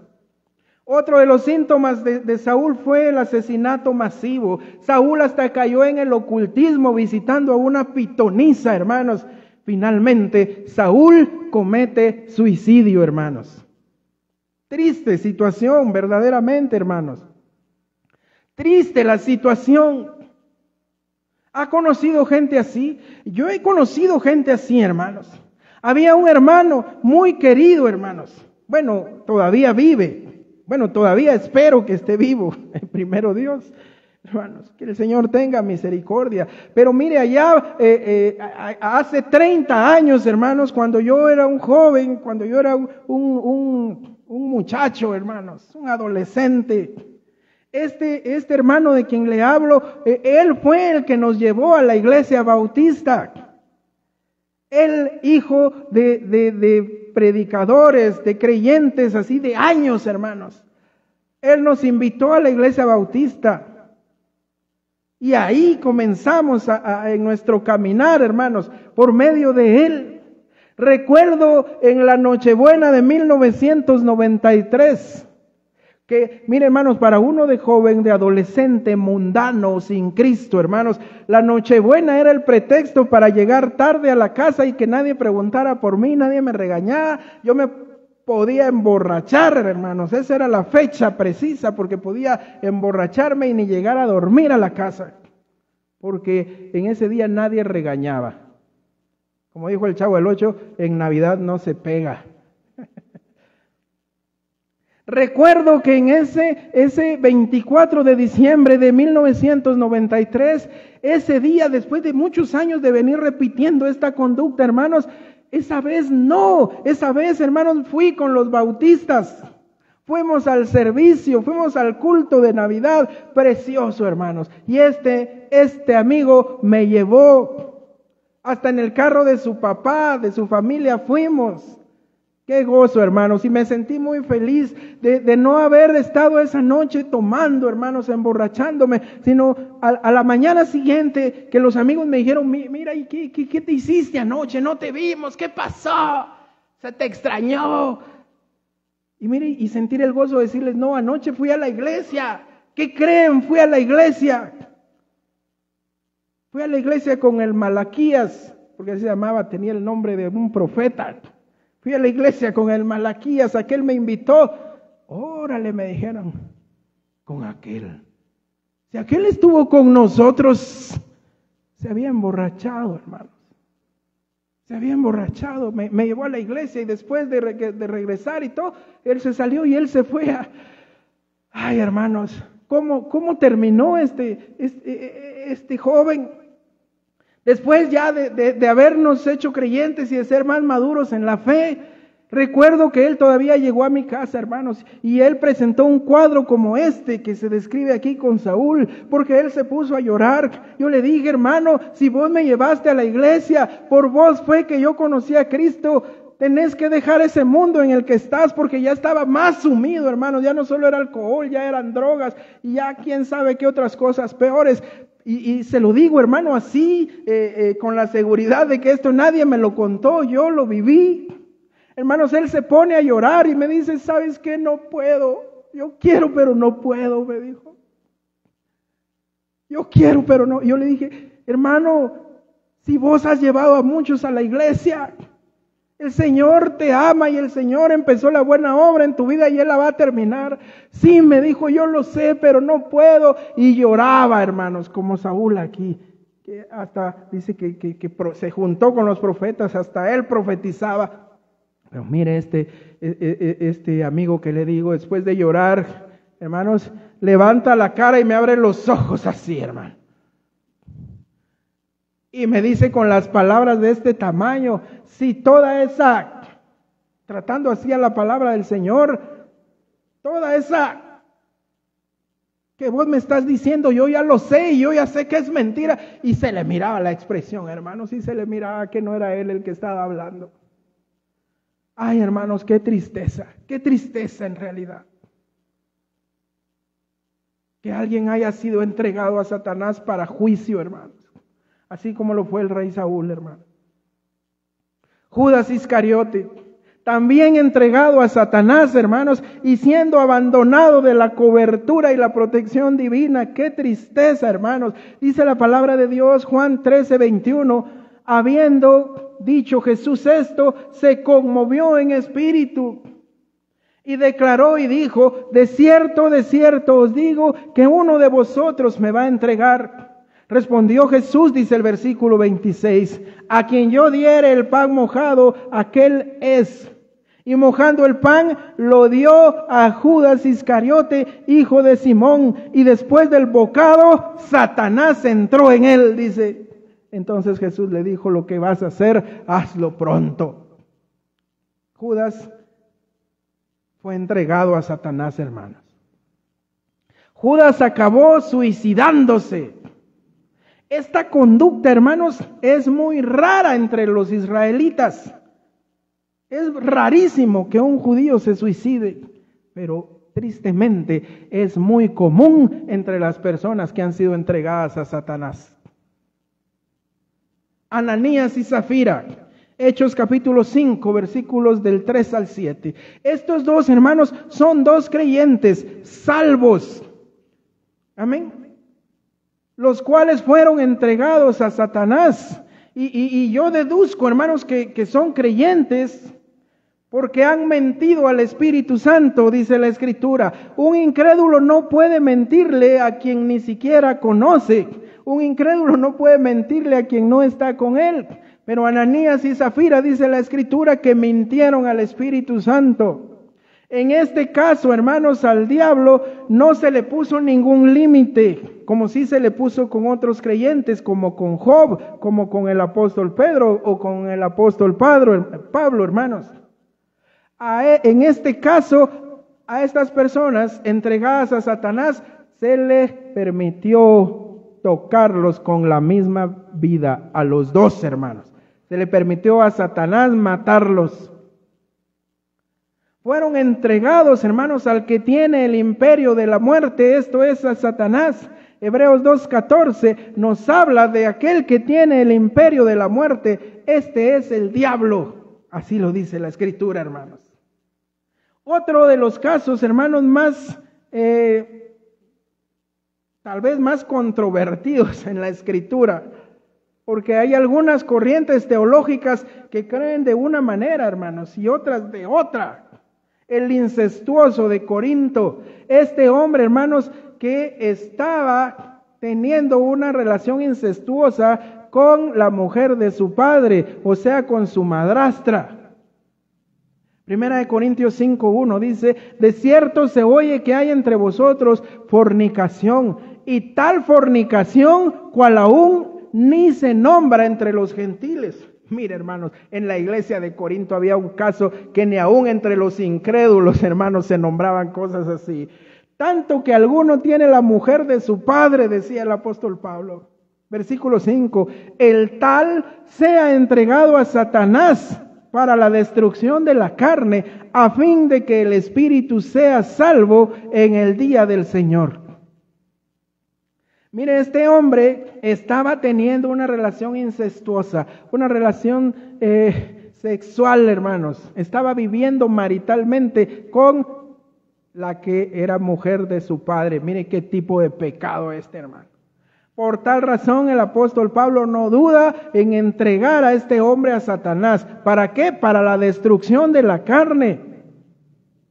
Otro de los síntomas de Saúl fue el asesinato masivo. Saúl hasta cayó en el ocultismo visitando a una pitonisa, hermanos. Finalmente, Saúl comete suicidio, hermanos. Triste situación, verdaderamente, hermanos. Triste la situación. ¿Ha conocido gente así? Yo he conocido gente así, hermanos. Había un hermano muy querido, hermanos. Bueno, todavía vive. Bueno, todavía espero que esté vivo. Primero Dios, hermanos, que el Señor tenga misericordia. Pero mire, allá hace 30 años, hermanos, cuando yo era un joven, cuando yo era un muchacho, hermanos, un adolescente. Este hermano de quien le hablo, él fue el que nos llevó a la iglesia bautista. El hijo de predicadores, de creyentes así de años, hermanos. Él nos invitó a la iglesia bautista. Y ahí comenzamos en nuestro caminar, hermanos, por medio de él. Recuerdo en la Nochebuena de 1993, que, mire, hermanos, para uno de joven, de adolescente, mundano, sin Cristo, hermanos, la Nochebuena era el pretexto para llegar tarde a la casa y que nadie preguntara por mí, nadie me regañara. Yo me podía emborrachar, hermanos. Esa era la fecha precisa, porque podía emborracharme y ni llegar a dormir a la casa, porque en ese día nadie regañaba. Como dijo el Chavo del Ocho, en Navidad no se pega. Recuerdo que en ese 24 de diciembre de 1993, ese día, después de muchos años de venir repitiendo esta conducta, hermanos, esa vez, hermanos, fui con los bautistas. Fuimos al servicio, fuimos al culto de Navidad, precioso, hermanos. Y este amigo me llevó hasta en el carro de su papá, de su familia, fuimos. Qué gozo, hermanos, y me sentí muy feliz de no haber estado esa noche tomando, hermanos, emborrachándome, sino a la mañana siguiente que los amigos me dijeron, mira, ¿y qué te hiciste anoche? No te vimos, ¿qué pasó? Se te extrañó. Y mire, y sentir el gozo de decirles, no, anoche fui a la iglesia. ¿Qué creen? Fui a la iglesia. Fui a la iglesia con el Malaquías, porque así se llamaba, tenía el nombre de un profeta. Fui a la iglesia con el Malaquías, aquel me invitó. Órale, me dijeron, con aquel. Si aquel estuvo con nosotros, se había emborrachado, hermanos. Se había emborrachado, me llevó a la iglesia y después de regresar y todo, él se salió y él se fue a... Ay, hermanos, ¿cómo terminó este joven? Después ya de habernos hecho creyentes y de ser más maduros en la fe, recuerdo que él todavía llegó a mi casa, hermanos, y él presentó un cuadro como este que se describe aquí con Saúl, porque él se puso a llorar. Yo le dije, hermano, si vos me llevaste a la iglesia, por vos fue que yo conocí a Cristo. Tenés que dejar ese mundo en el que estás, porque ya estaba más sumido, hermanos. Ya no solo era alcohol, ya eran drogas, y ya quién sabe qué otras cosas peores. Y se lo digo, hermano, así, con la seguridad de que esto nadie me lo contó, yo lo viví. Hermanos, él se pone a llorar y me dice, ¿sabes qué? No puedo. Yo quiero, pero no puedo, me dijo. Yo quiero, pero no. Yo le dije, hermano, si vos has llevado a muchos a la iglesia, El Señor te ama y el Señor empezó la buena obra en tu vida y Él la va a terminar. Sí, me dijo, yo lo sé, pero no puedo. Y lloraba, hermanos, como Saúl aquí. Que hasta dice que se juntó con los profetas, hasta él profetizaba. Pero mire este amigo que le digo, después de llorar, hermanos, levanta la cara y me abre los ojos así, hermano. Y me dice con las palabras de este tamaño, si toda esa, tratando así a la palabra del Señor, toda esa que vos me estás diciendo, yo ya lo sé y yo ya sé que es mentira. Y se le miraba la expresión, hermanos, y se le miraba que no era él el que estaba hablando. Ay, hermanos, qué tristeza en realidad. Que alguien haya sido entregado a Satanás para juicio, hermanos. Así como lo fue el rey Saúl, hermano. Judas Iscariote, también entregado a Satanás, hermanos, y siendo abandonado de la cobertura y la protección divina. ¡Qué tristeza, hermanos! Dice la palabra de Dios, Juan 13:21, habiendo dicho Jesús esto, se conmovió en espíritu y declaró y dijo, de cierto os digo, que uno de vosotros me va a entregar. Respondió Jesús, dice el versículo 26, a quien yo diere el pan mojado, aquel es. Y mojando el pan, lo dio a Judas Iscariote, hijo de Simón. Y después del bocado, Satanás entró en él, dice. Entonces Jesús le dijo, lo que vas a hacer, hazlo pronto. Judas fue entregado a Satanás, hermanos. Judas acabó suicidándose. Esta conducta, hermanos, es muy rara entre los israelitas. Es rarísimo que un judío se suicide, pero tristemente es muy común entre las personas que han sido entregadas a Satanás. Ananías y Zafira, Hechos capítulo 5, versículos del 3 al 7. Estos dos hermanos son dos creyentes salvos. Amén. Los cuales fueron entregados a Satanás. Y yo deduzco, hermanos, que son creyentes porque han mentido al Espíritu Santo, dice la Escritura. Un incrédulo no puede mentirle a quien ni siquiera conoce. Un incrédulo no puede mentirle a quien no está con él. Pero Ananías y Zafira, dice la Escritura, que mintieron al Espíritu Santo. En este caso, hermanos, al diablo no se le puso ningún límite, como sí se le puso con otros creyentes, como con Job, como con el apóstol Pedro o con el apóstol Pablo, hermanos. En este caso, a estas personas entregadas a Satanás, se les permitió tocarlos con la misma vida, a los dos hermanos. Se le permitió a Satanás matarlos. Fueron entregados, hermanos, al que tiene el imperio de la muerte, esto es a Satanás. Hebreos 2:14 nos habla de aquel que tiene el imperio de la muerte, este es el diablo. Así lo dice la Escritura, hermanos. Otro de los casos, hermanos, más, tal vez más controvertidos en la Escritura, porque hay algunas corrientes teológicas que creen de una manera, hermanos, y otras de otra. El incestuoso de Corinto, este hombre, hermanos, que estaba teniendo una relación incestuosa con la mujer de su padre, o sea, con su madrastra. Primera de Corintios 5:1 dice, de cierto se oye que hay entre vosotros fornicación, y tal fornicación cual aún ni se nombra entre los gentiles. Mire, hermanos, en la iglesia de Corinto había un caso que ni aún entre los incrédulos, hermanos, se nombraban cosas así. Tanto que alguno tiene la mujer de su padre, decía el apóstol Pablo. Versículo 5, el tal sea entregado a Satanás para la destrucción de la carne, a fin de que el espíritu sea salvo en el día del Señor. Mire, este hombre estaba teniendo una relación incestuosa, una relación sexual, hermanos. Estaba viviendo maritalmente con la que era mujer de su padre. Mire qué tipo de pecado este, hermano. Por tal razón el apóstol Pablo no duda en entregar a este hombre a Satanás. ¿Para qué? Para la destrucción de la carne,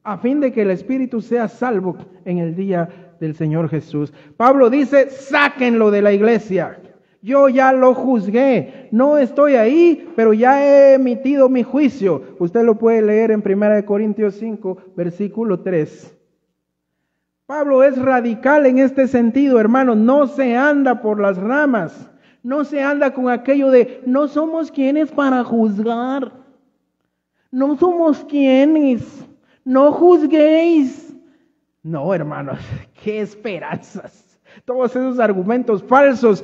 a fin de que el espíritu sea salvo en el día del Señor Jesús. Pablo dice, sáquenlo de la iglesia. Yo ya lo juzgué, no estoy ahí, pero ya he emitido mi juicio. Usted lo puede leer en 1 Corintios 5, versículo 3. Pablo es radical en este sentido, hermanos. No se anda por las ramas. No se anda con aquello de, no somos quienes para juzgar. No somos quienes. No juzguéis. No, hermanos, qué esperanzas. Todos esos argumentos falsos,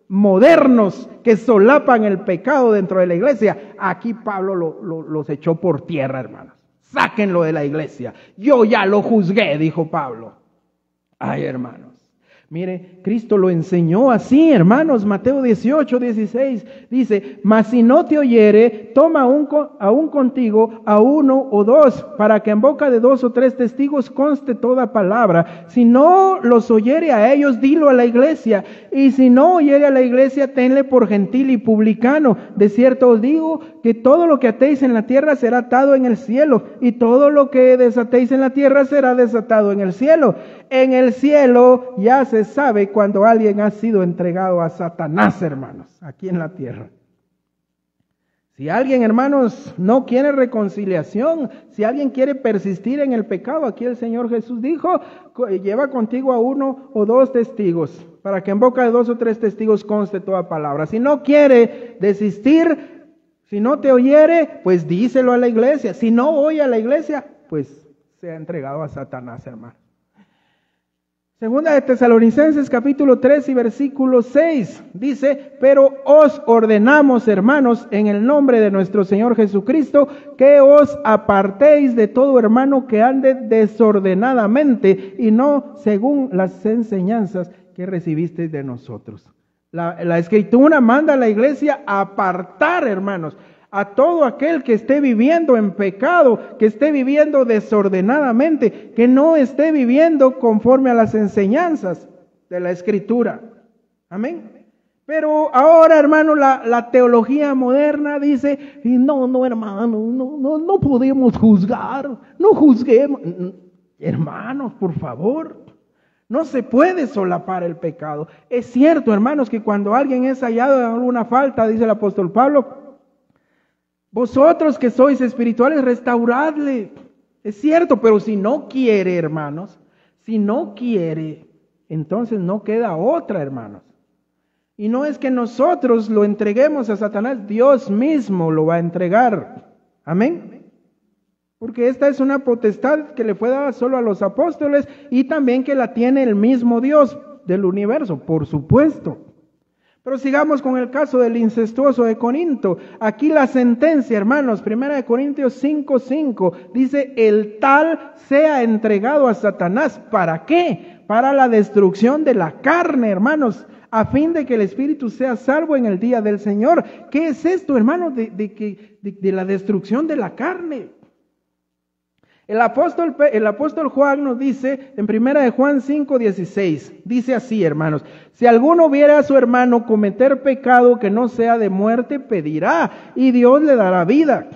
modernos, que solapan el pecado dentro de la iglesia. Aquí Pablo los echó por tierra, hermanos. Sáquenlo de la iglesia. Yo ya lo juzgué, dijo Pablo. Ay, hermanos, mire, Cristo lo enseñó así, hermanos. Mateo 18, 16 dice, mas si no te oyere, toma aún contigo a uno o dos, para que en boca de 2 o 3 testigos conste toda palabra. Si no los oyere a ellos, dilo a la iglesia. Y si no oyere a la iglesia, tenle por gentil y publicano. De cierto os digo que todo lo que atéis en la tierra será atado en el cielo, y todo lo que desatéis en la tierra será desatado en el cielo. En el cielo ya se sabe cuando alguien ha sido entregado a Satanás, hermanos, aquí en la tierra. Si alguien, hermanos, no quiere reconciliación, si alguien quiere persistir en el pecado, aquí el Señor Jesús dijo, lleva contigo a 1 o 2 testigos, para que en boca de 2 o 3 testigos conste toda palabra. Si no quiere desistir, si no te oyere, pues díselo a la iglesia. Si no oye a la iglesia, pues se ha entregado a Satanás, hermano. Segunda de Tesalonicenses capítulo 3 y versículo 6 dice, pero os ordenamos, hermanos, en el nombre de nuestro Señor Jesucristo, que os apartéis de todo hermano que ande desordenadamente y no según las enseñanzas que recibisteis de nosotros. La Escritura manda a la iglesia a apartar, hermanos, a todo aquel que esté viviendo en pecado, que esté viviendo desordenadamente, que no esté viviendo conforme a las enseñanzas de la Escritura. Amén. Pero ahora, hermano, la teología moderna dice, no, hermano, no podemos juzgar, no juzguemos. Hermanos, por favor, no se puede solapar el pecado. Es cierto, hermanos, que cuando alguien es hallado en alguna falta, dice el apóstol Pablo, vosotros que sois espirituales, restauradle. Es cierto, pero si no quiere, hermanos, si no quiere, entonces no queda otra, hermanos. Y no es que nosotros lo entreguemos a Satanás, Dios mismo lo va a entregar. Amén. Porque esta es una potestad que le fue dada solo a los apóstoles y también que la tiene el mismo Dios del universo, por supuesto. Pero sigamos con el caso del incestuoso de Corinto. Aquí la sentencia, hermanos, 1 Corintios 5:5, dice, el tal sea entregado a Satanás. ¿Para qué? Para la destrucción de la carne, hermanos, a fin de que el espíritu sea salvo en el día del Señor. ¿Qué es esto, hermanos, de la destrucción de la carne? El apóstol Juan nos dice en 1 Juan 5:16, dice así, hermanos, si alguno viera a su hermano cometer pecado que no sea de muerte, pedirá y Dios le dará vida.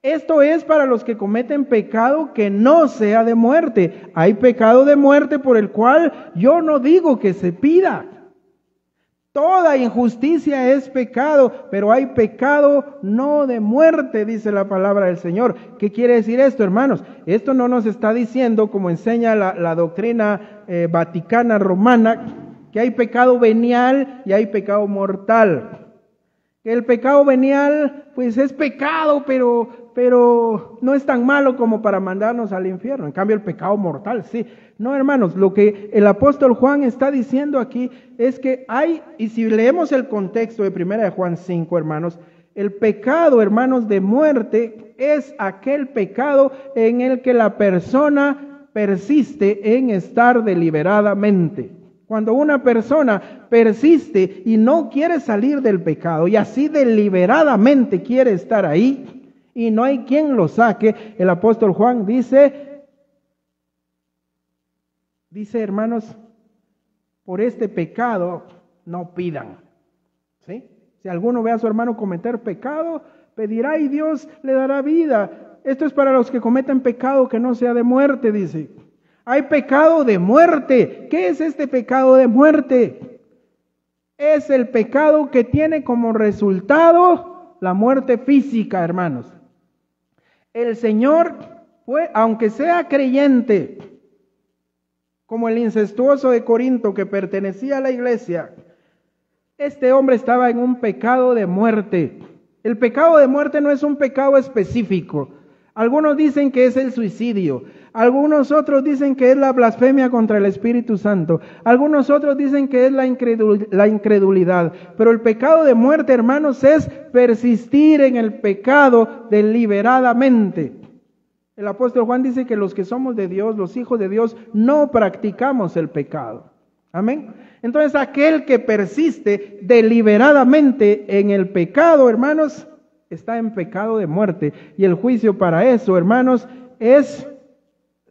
Esto es para los que cometen pecado que no sea de muerte. Hay pecado de muerte por el cual yo no digo que se pida. Toda injusticia es pecado, pero hay pecado no de muerte, dice la palabra del Señor. ¿Qué quiere decir esto, hermanos? Esto no nos está diciendo, como enseña la doctrina vaticana romana, que hay pecado venial y hay pecado mortal. Que el pecado venial, pues es pecado, pero no es tan malo como para mandarnos al infierno. En cambio, el pecado mortal, sí. No, hermanos, lo que el apóstol Juan está diciendo aquí es que hay, y si leemos el contexto de 1 Juan 5, hermanos, el pecado, hermanos, de muerte es aquel pecado en el que la persona persiste en estar deliberadamente. Cuando una persona persiste y no quiere salir del pecado y así deliberadamente quiere estar ahí y no hay quien lo saque, el apóstol Juan dice, hermanos, por este pecado no pidan. ¿Sí? Si alguno ve a su hermano cometer pecado, pedirá y Dios le dará vida. Esto es para los que cometen pecado que no sea de muerte, dice. Hay pecado de muerte. ¿Qué es este pecado de muerte? Es el pecado que tiene como resultado la muerte física, hermanos. El Señor, aunque sea creyente, como el incestuoso de Corinto que pertenecía a la iglesia, este hombre estaba en un pecado de muerte. El pecado de muerte no es un pecado específico. Algunos dicen que es el suicidio. Algunos otros dicen que es la blasfemia contra el Espíritu Santo. Algunos otros dicen que es la incredulidad. Pero el pecado de muerte, hermanos, es persistir en el pecado deliberadamente. El apóstol Juan dice que los que somos de Dios, los hijos de Dios, no practicamos el pecado. Amén. Entonces aquel que persiste deliberadamente en el pecado, hermanos, está en pecado de muerte. Y el juicio para eso, hermanos, es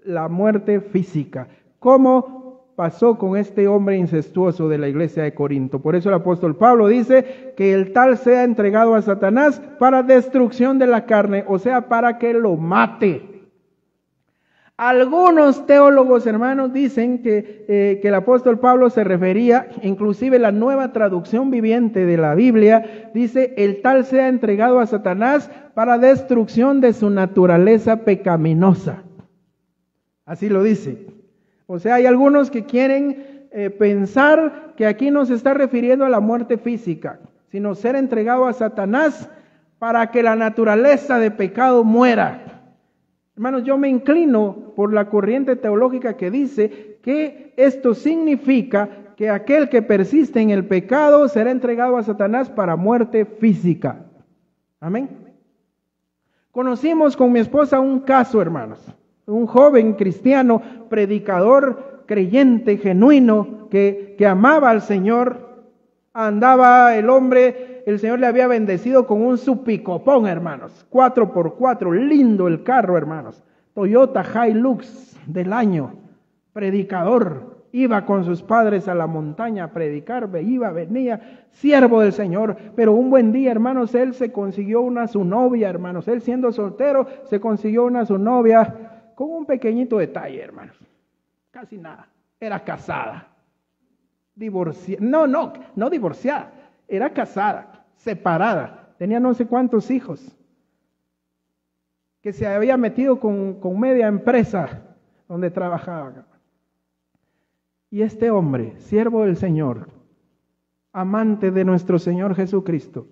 la muerte física. ¿Cómo pasó con este hombre incestuoso de la iglesia de Corinto? Por eso el apóstol Pablo dice que el tal sea entregado a Satanás para destrucción de la carne, o sea, para que lo mate. Algunos teólogos, hermanos, dicen que el apóstol Pablo se refería, inclusive la Nueva Traducción Viviente de la Biblia, dice, el tal sea entregado a Satanás para destrucción de su naturaleza pecaminosa. Así lo dice. O sea, hay algunos que quieren pensar que aquí no se está refiriendo a la muerte física, sino ser entregado a Satanás para que la naturaleza de pecado muera. Hermanos, yo me inclino por la corriente teológica que dice que esto significa que aquel que persiste en el pecado será entregado a Satanás para muerte física. Amén. Conocimos con mi esposa un caso, hermanos, un joven cristiano, predicador, creyente, genuino, que amaba al Señor. Andaba el hombre, el Señor le había bendecido con un Supicopón, hermanos, 4x4, lindo el carro, hermanos, Toyota Hilux del año, predicador, iba con sus padres a la montaña a predicar, iba, venía, siervo del Señor. Pero un buen día, hermanos, él se consiguió su novia, hermanos, él siendo soltero, se consiguió su novia con un pequeñito detalle, hermanos, casi nada, era casada. Divorciada, no divorciada, era casada, separada, tenía no sé cuántos hijos, que se había metido con media empresa donde trabajaba. Y este hombre, siervo del Señor, amante de nuestro Señor Jesucristo,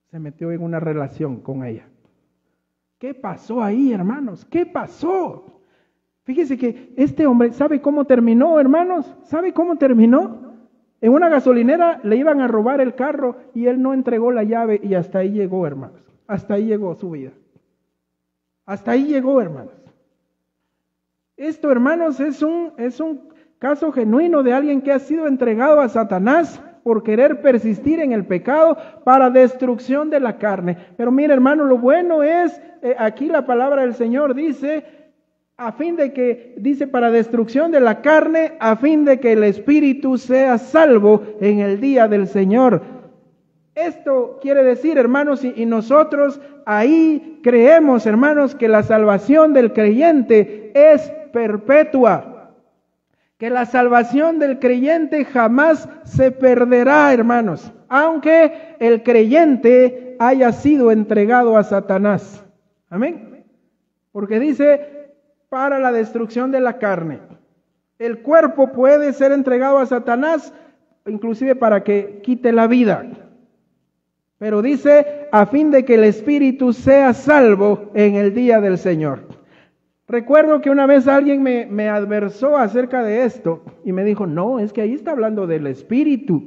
se metió en una relación con ella. ¿Qué pasó ahí, hermanos? ¿Qué pasó? Fíjese que este hombre, ¿sabe cómo terminó, hermanos? ¿Sabe cómo terminó? En una gasolinera le iban a robar el carro y él no entregó la llave y hasta ahí llegó, hermanos. Hasta ahí llegó su vida. Hasta ahí llegó, hermanos. Esto, hermanos, es un caso genuino de alguien que ha sido entregado a Satanás por querer persistir en el pecado para destrucción de la carne. Pero mire, hermano, lo bueno es, aquí la palabra del Señor dice, a fin de que, dice, para destrucción de la carne, a fin de que el espíritu sea salvo en el día del Señor. Esto quiere decir, hermanos, y nosotros ahí creemos, hermanos, que la salvación del creyente es perpetua, que la salvación del creyente jamás se perderá, hermanos, aunque el creyente haya sido entregado a Satanás. Amén. Porque dice, para la destrucción de la carne. El cuerpo puede ser entregado a Satanás, inclusive para que quite la vida. Pero dice, a fin de que el espíritu sea salvo en el día del Señor. Recuerdo que una vez alguien me adversó acerca de esto y me dijo, no, es que ahí está hablando del espíritu.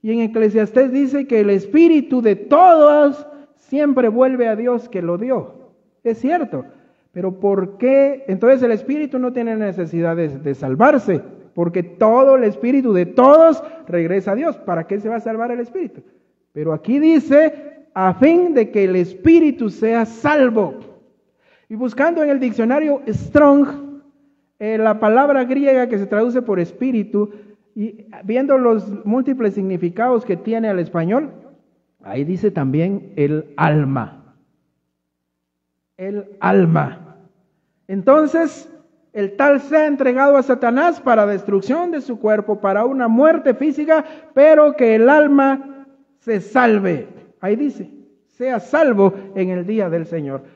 Y en Eclesiastés dice que el espíritu de todos siempre vuelve a Dios que lo dio. Es cierto. Pero ¿por qué? Entonces el espíritu no tiene necesidad de salvarse, porque todo el espíritu de todos regresa a Dios. ¿Para qué se va a salvar el espíritu? Pero aquí dice, a fin de que el espíritu sea salvo. Y buscando en el diccionario Strong, La palabra griega que se traduce por espíritu, y viendo los múltiples significados que tiene al español, ahí dice también el alma. El alma. Entonces, el tal sea entregado a Satanás para destrucción de su cuerpo, para una muerte física, pero que el alma se salve. Ahí dice, sea salvo en el día del Señor.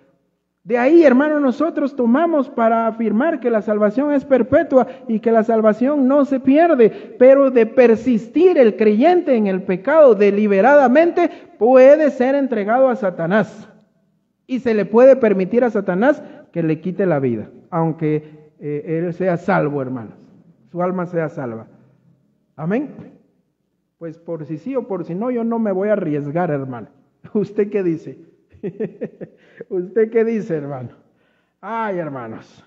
De ahí, hermano, nosotros tomamos para afirmar que la salvación es perpetua y que la salvación no se pierde, pero de persistir el creyente en el pecado deliberadamente puede ser entregado a Satanás. Y se le puede permitir a Satanás que le quite la vida, aunque él sea salvo, hermanos. Su alma sea salva. Amén. Pues por si sí o por si no, yo no me voy a arriesgar, hermano. ¿Usted qué dice? ¿Usted qué dice, hermano? Ay, hermanos,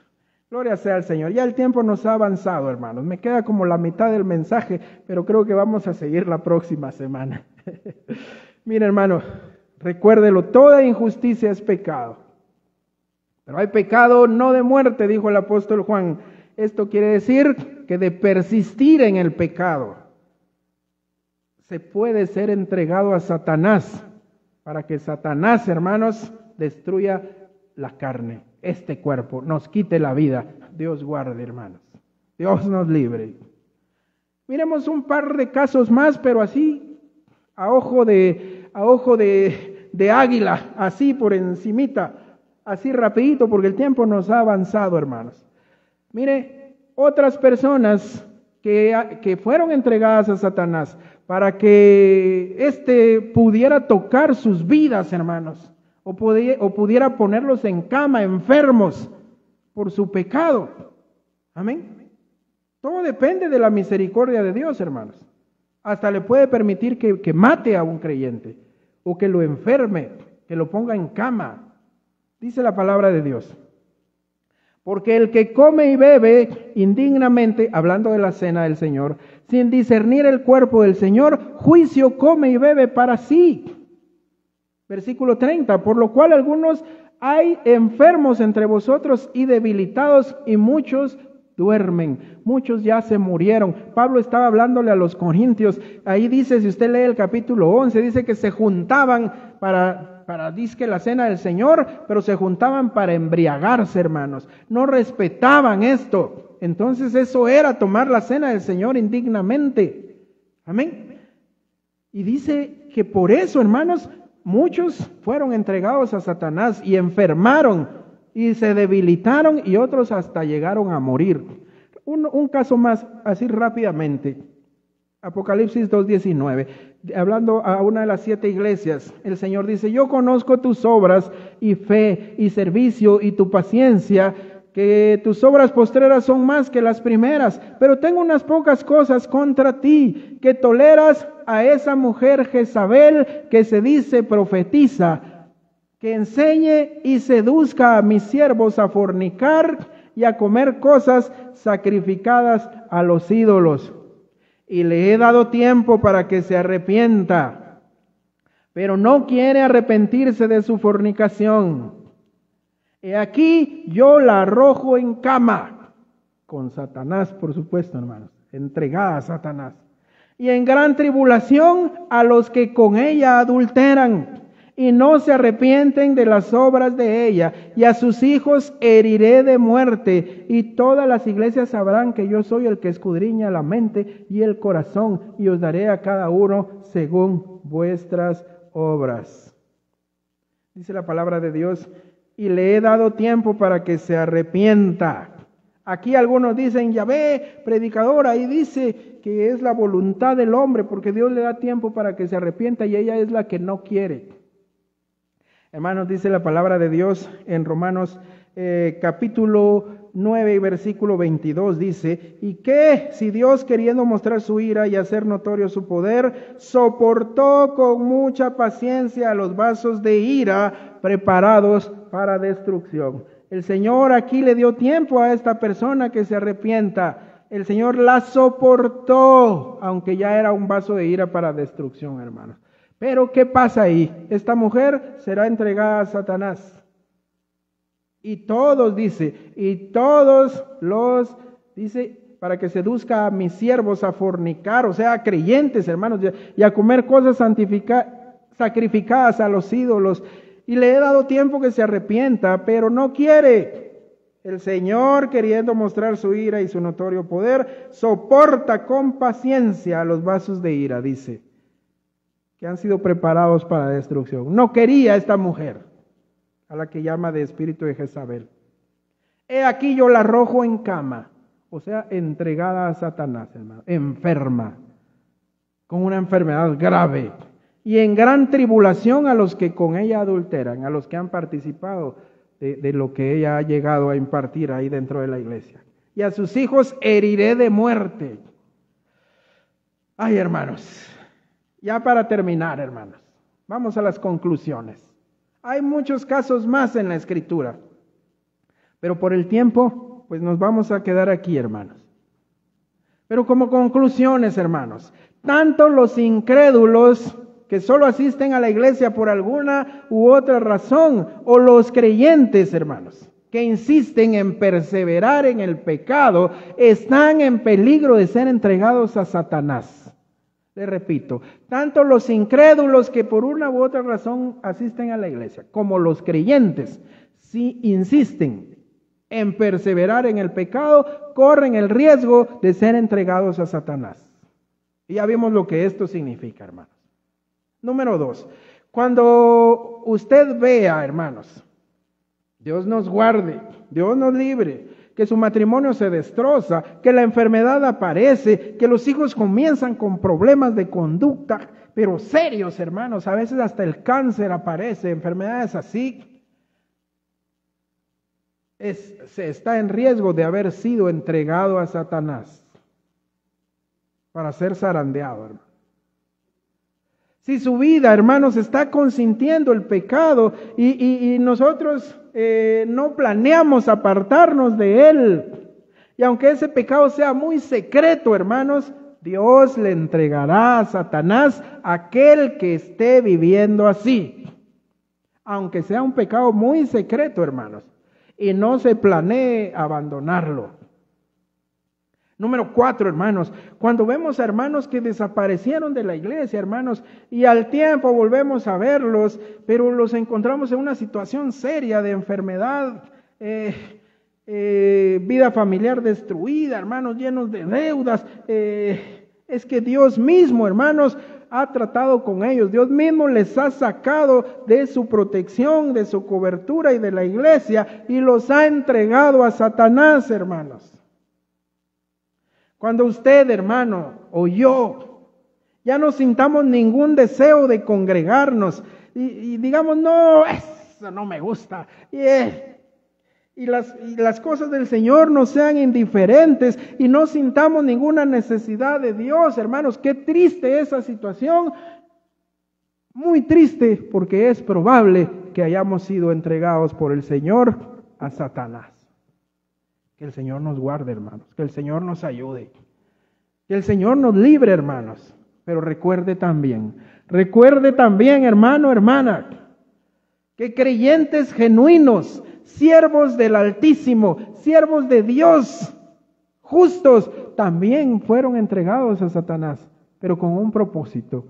gloria sea al Señor. Ya el tiempo nos ha avanzado, hermanos. Me queda como la mitad del mensaje, pero creo que vamos a seguir la próxima semana. Mire, hermano, recuérdelo, toda injusticia es pecado. Pero hay pecado no de muerte, dijo el apóstol Juan. Esto quiere decir que de persistir en el pecado se puede ser entregado a Satanás, para que Satanás, hermanos, destruya la carne, este cuerpo, nos quite la vida. Dios guarde, hermanos. Dios nos libre. Miremos un par de casos más, pero así, a ojo de águila, así por encimita, así rapidito, porque el tiempo nos ha avanzado, hermanos. Mire, otras personas que fueron entregadas a Satanás para que éste pudiera tocar sus vidas, hermanos, o pudiera ponerlos en cama, enfermos, por su pecado. Amén. Todo depende de la misericordia de Dios, hermanos. Hasta le puede permitir que mate a un creyente, o que lo enferme, que lo ponga en cama. Dice la palabra de Dios. Porque el que come y bebe indignamente, hablando de la cena del Señor, sin discernir el cuerpo del Señor, juicio come y bebe para sí. Versículo 30, por lo cual algunos hay enfermos entre vosotros y debilitados, y muchos duermen, muchos ya se murieron. Pablo estaba hablándole a los corintios, ahí dice, si usted lee el capítulo 11, dice que se juntaban para dizque la cena del Señor, pero se juntaban para embriagarse, hermanos. No respetaban esto. Entonces eso era tomar la cena del Señor indignamente. Amén. Y dice que por eso, hermanos, muchos fueron entregados a Satanás y enfermaron y se debilitaron y otros hasta llegaron a morir. Un caso más, así rápidamente. Apocalipsis 2:19, hablando a una de las 7 iglesias, el Señor dice, yo conozco tus obras y fe y servicio y tu paciencia, que tus obras postreras son más que las primeras, pero tengo unas pocas cosas contra ti, que toleras a esa mujer Jezabel que se dice profetiza, que enseñe y seduzca a mis siervos a fornicar y a comer cosas sacrificadas a los ídolos. Y le he dado tiempo para que se arrepienta, pero no quiere arrepentirse de su fornicación. He aquí yo la arrojo en cama, con Satanás, por supuesto, hermanos, entregada a Satanás, y en gran tribulación a los que con ella adulteran y no se arrepienten de las obras de ella, y a sus hijos heriré de muerte, y todas las iglesias sabrán que yo soy el que escudriña la mente y el corazón, y os daré a cada uno según vuestras obras. Dice la palabra de Dios, y le he dado tiempo para que se arrepienta. Aquí algunos dicen, ya ve, predicador, ahí dice que es la voluntad del hombre, porque Dios le da tiempo para que se arrepienta y ella es la que no quiere. Hermanos, dice la palabra de Dios en Romanos capítulo 9 y versículo 22, dice, y que si Dios, queriendo mostrar su ira y hacer notorio su poder, soportó con mucha paciencia a los vasos de ira preparados para destrucción. El Señor aquí le dio tiempo a esta persona que se arrepienta. El Señor la soportó, aunque ya era un vaso de ira para destrucción, hermanos. Pero ¿qué pasa ahí? Esta mujer será entregada a Satanás. Y todos, dice, y todos los, dice, para que seduzca a mis siervos a fornicar, o sea, a creyentes, hermanos, y a comer cosas sacrificadas a los ídolos. Y le he dado tiempo que se arrepienta, pero no quiere. El Señor, queriendo mostrar su ira y su notorio poder, soporta con paciencia a los vasos de ira, dice, que han sido preparados para la destrucción. No quería esta mujer, a la que llama de espíritu de Jezabel. He aquí yo la arrojo en cama, o sea, entregada a Satanás, hermano, enferma, con una enfermedad grave, y en gran tribulación a los que con ella adulteran, a los que han participado de lo que ella ha llegado a impartir ahí dentro de la iglesia. Y a sus hijos heriré de muerte. Ay, hermanos, ya para terminar, hermanos, vamos a las conclusiones. Hay muchos casos más en la Escritura, pero por el tiempo, pues nos vamos a quedar aquí, hermanos. Pero como conclusiones, hermanos, tanto los incrédulos que solo asisten a la iglesia por alguna u otra razón, o los creyentes, hermanos, que insisten en perseverar en el pecado, están en peligro de ser entregados a Satanás. Les repito, tanto los incrédulos que por una u otra razón asisten a la iglesia, como los creyentes, si insisten en perseverar en el pecado, corren el riesgo de ser entregados a Satanás. Y ya vimos lo que esto significa, hermanos. Número 2, cuando usted vea, hermanos, Dios nos guarde, Dios nos libre, que su matrimonio se destroza, que la enfermedad aparece, que los hijos comienzan con problemas de conducta, pero serios, hermanos, a veces hasta el cáncer aparece, enfermedades así, se está en riesgo de haber sido entregado a Satanás para ser zarandeado, hermano. Si su vida, hermanos, está consintiendo el pecado y nosotros no planeamos apartarnos de él, y aunque ese pecado sea muy secreto, hermanos, Dios le entregará a Satanás a aquel que esté viviendo así. Aunque sea un pecado muy secreto, hermanos, y no se planee abandonarlo. Número 4, hermanos, cuando vemos a hermanos que desaparecieron de la iglesia, hermanos, y al tiempo volvemos a verlos, pero los encontramos en una situación seria de enfermedad, vida familiar destruida, hermanos, llenos de deudas, es que Dios mismo, hermanos, ha tratado con ellos. Dios mismo les ha sacado de su protección, de su cobertura y de la iglesia, y los ha entregado a Satanás, hermanos. Cuando usted, hermano, o yo, ya no sintamos ningún deseo de congregarnos y digamos, no, eso no me gusta, y las cosas del Señor nos sean indiferentes y no sintamos ninguna necesidad de Dios, hermanos, qué triste esa situación, muy triste, porque es probable que hayamos sido entregados por el Señor a Satanás. Que el Señor nos guarde, hermanos, que el Señor nos ayude, que el Señor nos libre, hermanos. Pero recuerde también, hermano, hermana, que creyentes genuinos, siervos del Altísimo, siervos de Dios, justos, también fueron entregados a Satanás, pero con un propósito.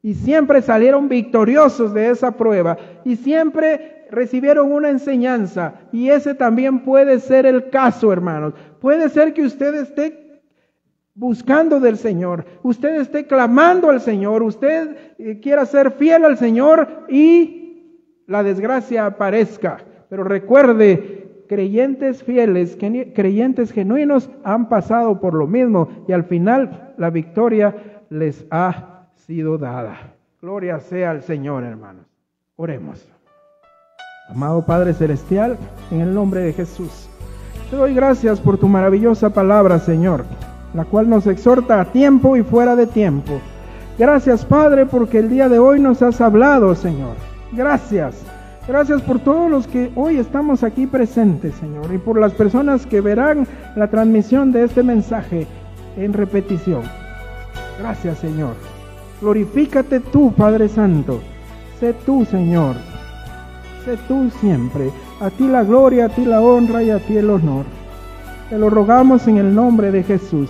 Y siempre salieron victoriosos de esa prueba, y siempre recibieron una enseñanza, y ese también puede ser el caso, hermanos. Puede ser que usted esté buscando del Señor, usted esté clamando al Señor, usted quiera ser fiel al Señor y la desgracia aparezca. Pero recuerde, creyentes fieles, creyentes genuinos han pasado por lo mismo y al final la victoria les ha sido dada. Gloria sea al Señor, hermanos. Oremos. Amado Padre Celestial, en el nombre de Jesús, te doy gracias por tu maravillosa palabra, Señor, la cual nos exhorta a tiempo y fuera de tiempo. Gracias, Padre, porque el día de hoy nos has hablado, Señor. Gracias. Gracias por todos los que hoy estamos aquí presentes, Señor, y por las personas que verán la transmisión de este mensaje en repetición. Gracias, Señor. Glorifícate tú, Padre Santo. Sé tú, Señor. Sé tú siempre. A ti la gloria, a ti la honra y a ti el honor. Te lo rogamos en el nombre de Jesús.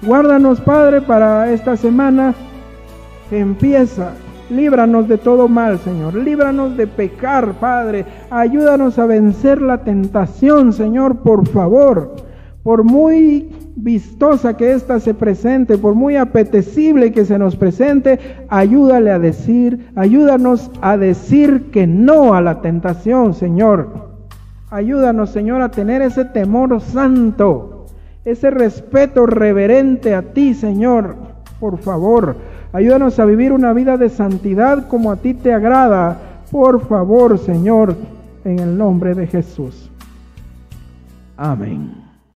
Guárdanos, Padre, para esta semana que empieza. Líbranos de todo mal, Señor. Líbranos de pecar, Padre. Ayúdanos a vencer la tentación, Señor, por favor. Por muy vistosa que ésta se presente, por muy apetecible que se nos presente, ayúdanos a decir que no a la tentación, Señor. Ayúdanos, Señor, a tener ese temor santo, ese respeto reverente a ti, Señor. Por favor, ayúdanos a vivir una vida de santidad como a ti te agrada. Por favor, Señor, en el nombre de Jesús. Amén.